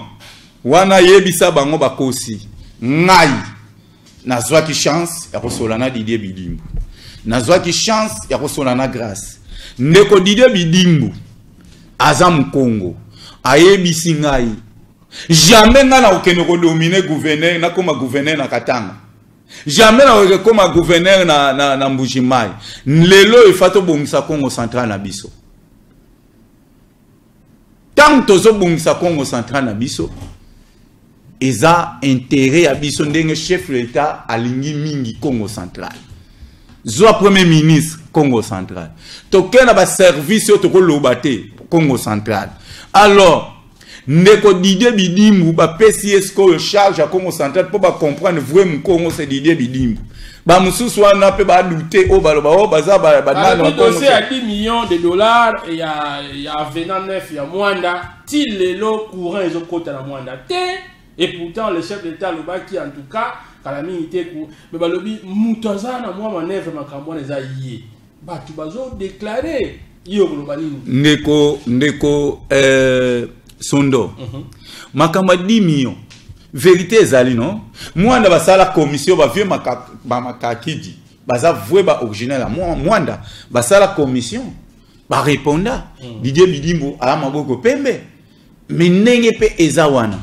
Wana yebisa bango bakosi. Ngai. Nazwa ki chance ya kosolana Didier Bidimbo. Nazwa ki chance ya kosolana grâce. Ndeko Didier Bidimbo. Azam Congo. Ayebisi ngai. Jamais nga na okene ko dominer gouverneur na koma gouverneur na Katanga. Jamais na comme gouverneur na Mbujimai. Lelo ifato bongisa Congo central na biso. Tant tozo bongisa Congo central na biso, eza intérêt à biso ndenge chef de l'État alingi mingi Congo central. Zo premier ministre Congo central. Tokena ba service to ko lobate Congo central. Alors Ndeko Didier Bidimbo ba PCS ko charge à Congo central pour ba comprendre vraiment Congo c'est Didier Bidimbo. Ba mususu wana pe ba douter o ba baza ba nana Congo c'est à 10 millions de dollars et il y a 29 il y a Mwanda ti lelo courant ils ont côté la Mwanda té et pourtant le chef d'État loba qui en tout cas calamité ku mais ba lobi mutaza na mwa manevre makambo na za yé ba tu bazo déclarer yo loba nini ndeko Sondo. Makamba 10 millions. Vérité ezali non. Mwanda basala commission ba vieux makakidi. Baza vwe ba original Mwanda basala commission. Ba répondant. Didier Bidimbo ala maboko pembe. Menenge pe ezawana.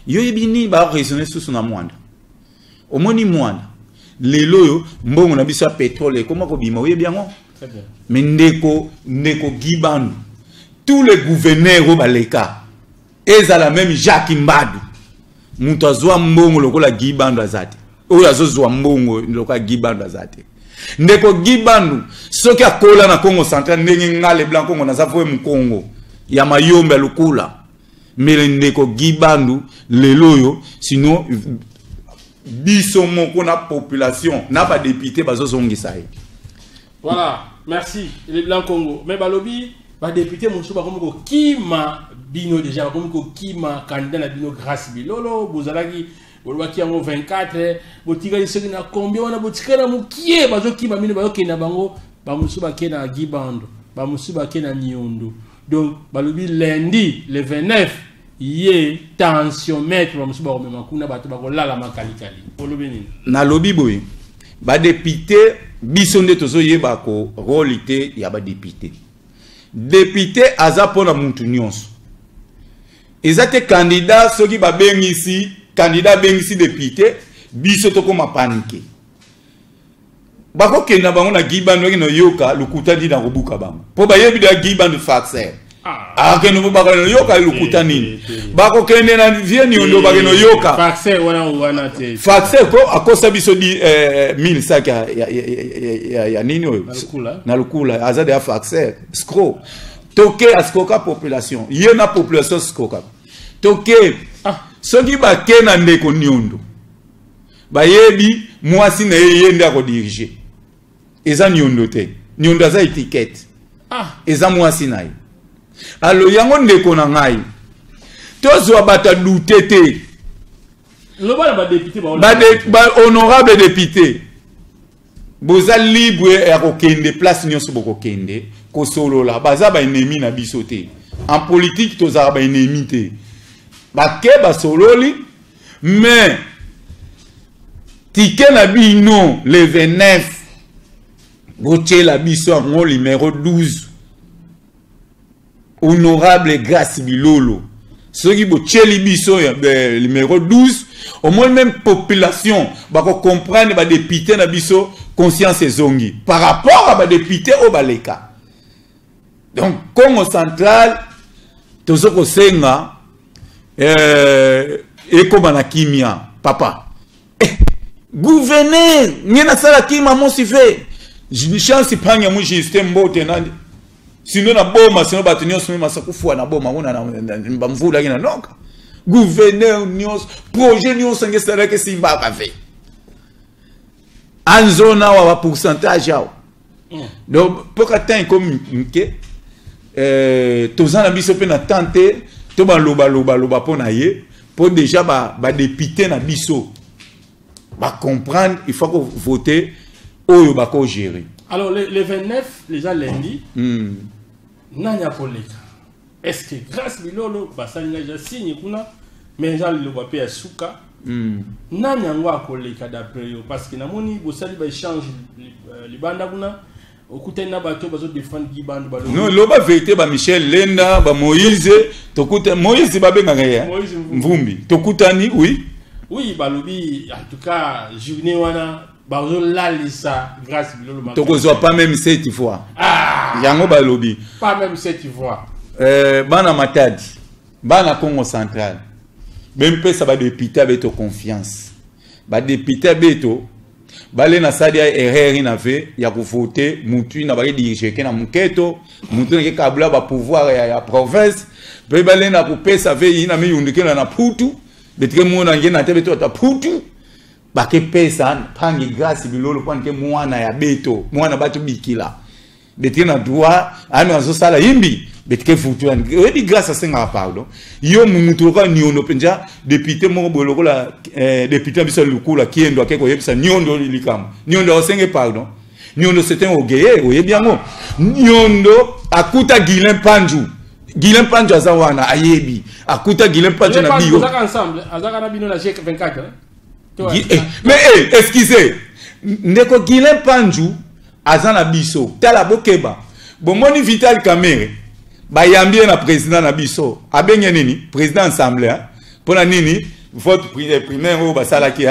Yo yebini ba raisonner sous na Mwanda. Omoni Mwanda. Lelo yo mbongo na biso pétrole comment ko bima oyebi yango. Très bien. Mais ndeko Gibandu. Tous les gouverneurs au baleka. Ezala même Jacques Mbadu. Mutazwa mbongo lokola Gibandu azate. Oyo azozwa mbongo lokola Gibandu azate. Ndeko Gibandu soki akola na Congo central ndenge ngale blanc Congo nazafwe mu Congo ya mayombe lukula. Mais ndeko Gibandu leloyo sinon biso moko na population na ba député bazozongisa ye. Voilà, merci les blancs Congo. Mais balobi ba député mon souba comme ko kima bino déjà comme ko kima candidat na bino grâce bilolo bozalaki bolwaki yango 24 botika liseki na combien wana botika na mukie bazo kima bino bazo kena bango ba musuba kena Gibando ba musuba kena Niondo. Donc balobi lundi le 29 yé tensiomètre ba musuba ko mema kuna bato ba ko lala makalikali bolobi nini na lobi boy ba député biso nde tozo yeba ko rôle té ya ba député. Député aza pona muntu nyonso. Ezate candidat soki ba bengisi candidat bengisi député biso to koma paniquer. Bako kenda bango na Gibandu no yoka lukuta di na kobuka bango. Po ba yebi da Gibandu faxer. Keno bako no yoka lukuta nini. Bako kende na vie ni ondo bako no yoka. Faxer wana te. Faxer ko akosa biso di 1000 sac ya nini oyo. Na lukula azade ya faxer. Scro. Toke askoka population. Yena population skoka. Toke soki ba kena ndeko Niondo. Ba yebi mwasi na yende ako diriger. Eza Niondo te. Niondo za étiquette. Eza mwasi na ye. Alors yango ndeko na ngai. Tozwa bata douter te. Le ba député ba honorable député. boza libre ya kokende place nyonso bokokende kosolola baza ba ennemi na biso te. En politique tozala ba ennemi te. Bake basololi mais tike na bino le 29 botie la biso en numéro 12 honorable Grace Bilolo. Ceux qui botie li biso numéro 12 au moins même population va comprendre ba député na biso conscience ezongi par rapport à ba député au baleka. Donc Congo central tozoko senga ekoma na kimia papa gouverneur ngena sala kima mosife chance panya mu Justin Mbote nandi sinon na boma sinon batunyo sima masakufu na boma ona na mbamvula kina noka gouverneur nyos projet nyos ngesala ke simba ka fait anzona wa pourcentage yao donc pour atteindre comme nke tozana biso pe na tenter to ba loba pona ye pour déjà ba député na biso ba comprendre il faut que voter oyo ba ko gérer. Alors le 29 les gens lundi nanya poleka est-ce que Grace Bilolo basanga ja signe kuna mais gens le ba pe asuka nanya ngwa koleka d'après yo parce que na moni bo sali ba échange libanda kuna okutena bato bazo défendre Gibanda balo non loba vérité ba Michel Lenda ba Moïse tokuta Moïse ba benga ya Mvumbi tokutani oui balobi en tout cas journée wana bazo lalisa Grace Bilolo tokozwa pas même cette fois yango balobi pas même cette fois bana Matadi bana Congo central même pe ça ba député beto confiance ba député beto bale na sadia erreur na ve ya ku voter mutu na ba diriger ke na muketo mutu ke kabla ba pouvoir ya province pe bale na ku pesa ve ina mi yundike na putu betre mona ngena te beto ta putu ba ke pesa pangi Grace Bilolo kwa nke mwana ya beto mwana batu bikila betre na droit ami azo sala yimbi betre futu an di grâce à senga pardon yo mutu ko niondo penja député mo boloko la député biso lukula kiendo akeko yebisa niondo likam niondo osenge pardon niondo c'était ogeye oyebiango niondo akuta Guilain Panju azawana ayebi akuta Guilain Panju na bio azaka ensemble azaka na bino na G24 mais excusez ndeko Guilain Panju azana biso tala bokeba bomoni Vital Kamerhe bayambie na président na biso abenge nini président assemblée pona nini vote primaire o basalaki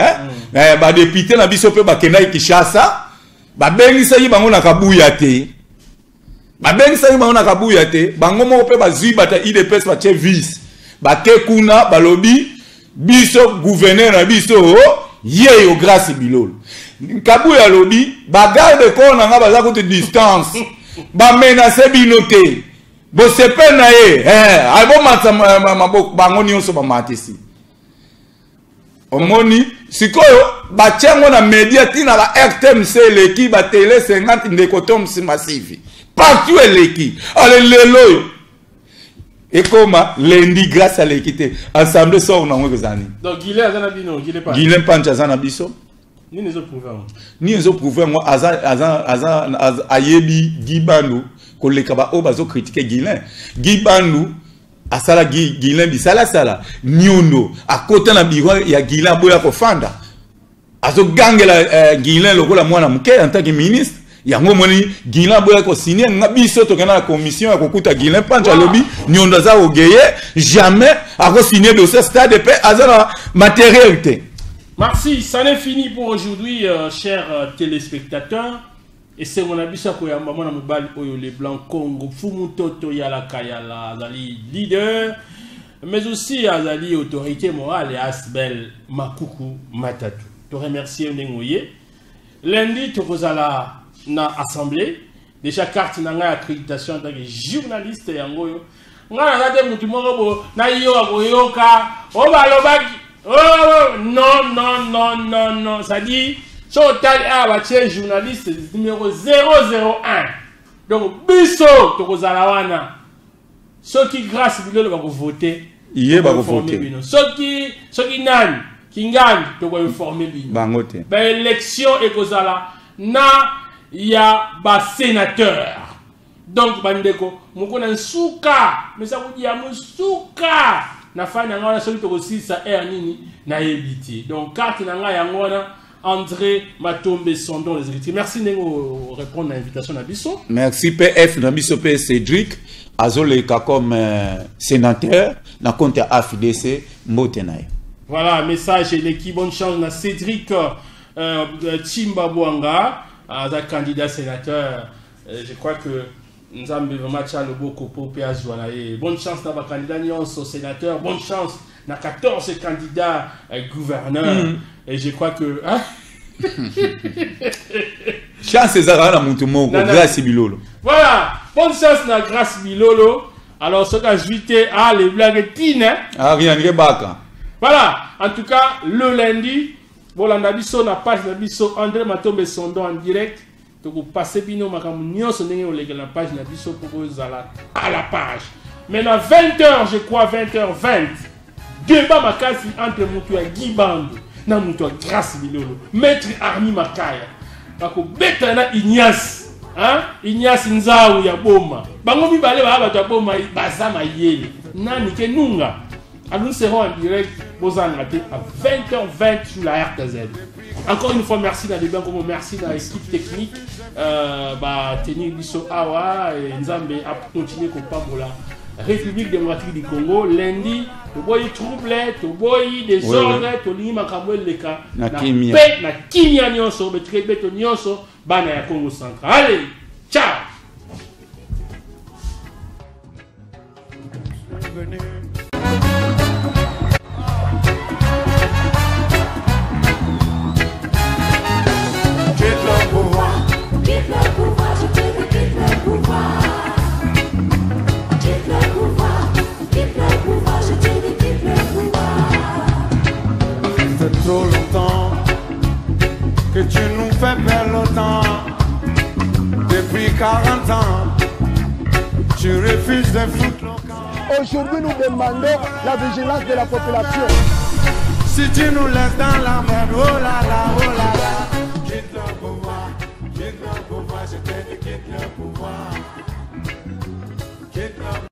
ba député na biso pe bakenda Kinshasa babengisa yi bango na kabuya te bango moko pe bazui bata IDPS ba che vice bake kuna balobi biso gouverneur na biso yeyo Grace Bilolo kabuya lobi bagarde ko na nga baza kote distance ba menacer binote bo sepe na ye abo matsa maboko bango nyonso ba matisi omoni sikoyo bachengo na media tina ba RTMC leki ba télé 50 ndeko tom si massive partout eleki ale lelo ekoma lendi grâce à l'équité ensemble sort na ngwe zani donc Guilain azana bino Guilain Panju azana biso ni nezo prouver aza ayebi Gibandu koleka ba obazo critiquer Gibandu asala Guilain bisala sala niondo akota na biro ya Guilain boya ko fanda azo gangela Guilain lokola mwana muke en tant que ministre yango moni Guilain boya ko signer nga biso to kana la commission ya kokuta Guilain Panju lobby niondo za ogeye jamais ako signer dossier stade de paix azala matérialité. Merci, ça n'est fini pour aujourd'hui, chers téléspectateurs. Et c'est mon avis, ça que maman mobile les blancs Congo, Fumutoto Yalaka Yala, Azali leader, mais aussi Azali autorité morale et Asbel Makuku Matatu. Je remercie Nengoye. Lundi, tu vas na assemblée. Déjà carte nanga accréditation en tant que journaliste yangoyo. Nga na date mutu moko na yo akoyoka, o balobaki. Oh non, ça dit, Sotal a journaliste numéro 001. Donc, biso, tokozalawana. Ceux qui grâce Bilolo va voter. Il va voter. Ceux qui nan, qui gagnent, tu vas informer. Bangote. Ben, élection et kozala. na ya ba sénateur. Donc bandeko mukona nsuka mesa kudia musuka na fanya ngona so to aussi ça nini na ebiti. Donc carte na nga yangona André Matombe Sondon les héritiers. Merci de répondre à l'invitation d'Abisso. Merci PF Nabisso P Cédric Azoleka comme sénateur na compte AFDC Motenaï. Voilà, message et l'équipe bonne chance na Cédric Chimba Bouanga, candidat sénateur. Je crois que nous avons vraiment le beau copo bonne chance na candidat nyonso sénateur, bonne chance na 14 candidats gouverneurs. Et je crois que chance ezara na mutu moko grâce Bilolo. Voilà, bonne chance na grâce Bilolo. Alors ce cas juité les blagues tine. Rien que baka. Voilà, en tout cas le lundi, bolanda biso na page na biso André Matombe Sondon en direct. Donc vous passez bino makamu nyonso ndenge olega na page na biso pour vous à la page. Maintenant 20h, je crois 20h20. Débat makasi entre mutu ya Gibando na mutu ya Grâce Bilolo. Maître Armi Makaya. Bako beta na Ignace. Hein? Ignace Nzaou ya Boma. Bango mibale ba bato ya Boma bazama yele. Nani ke nunga. Alors nous serons en direct à 20h20 sur la RTZ. Encore une fois, merci à Débat, merci à l'équipe technique. Tenir Bisso Awa et Nzambe à continuer comme Pambola. République démocratique du Congo, lundi, tu vois trouble, tu vois désordre, tu vois makamwe leka na paix, na kimia nyonso, betrebe to nyonso, bana ya Congo central. Allez, ciao. Trop longtemps que tu nous fais perdre le temps. Depuis 40 ans, tu refuses de foutre le camp. Aujourd'hui, nous demandons la vigilance de la population. Si tu nous laisses dans la merde, oh là là, oh là là.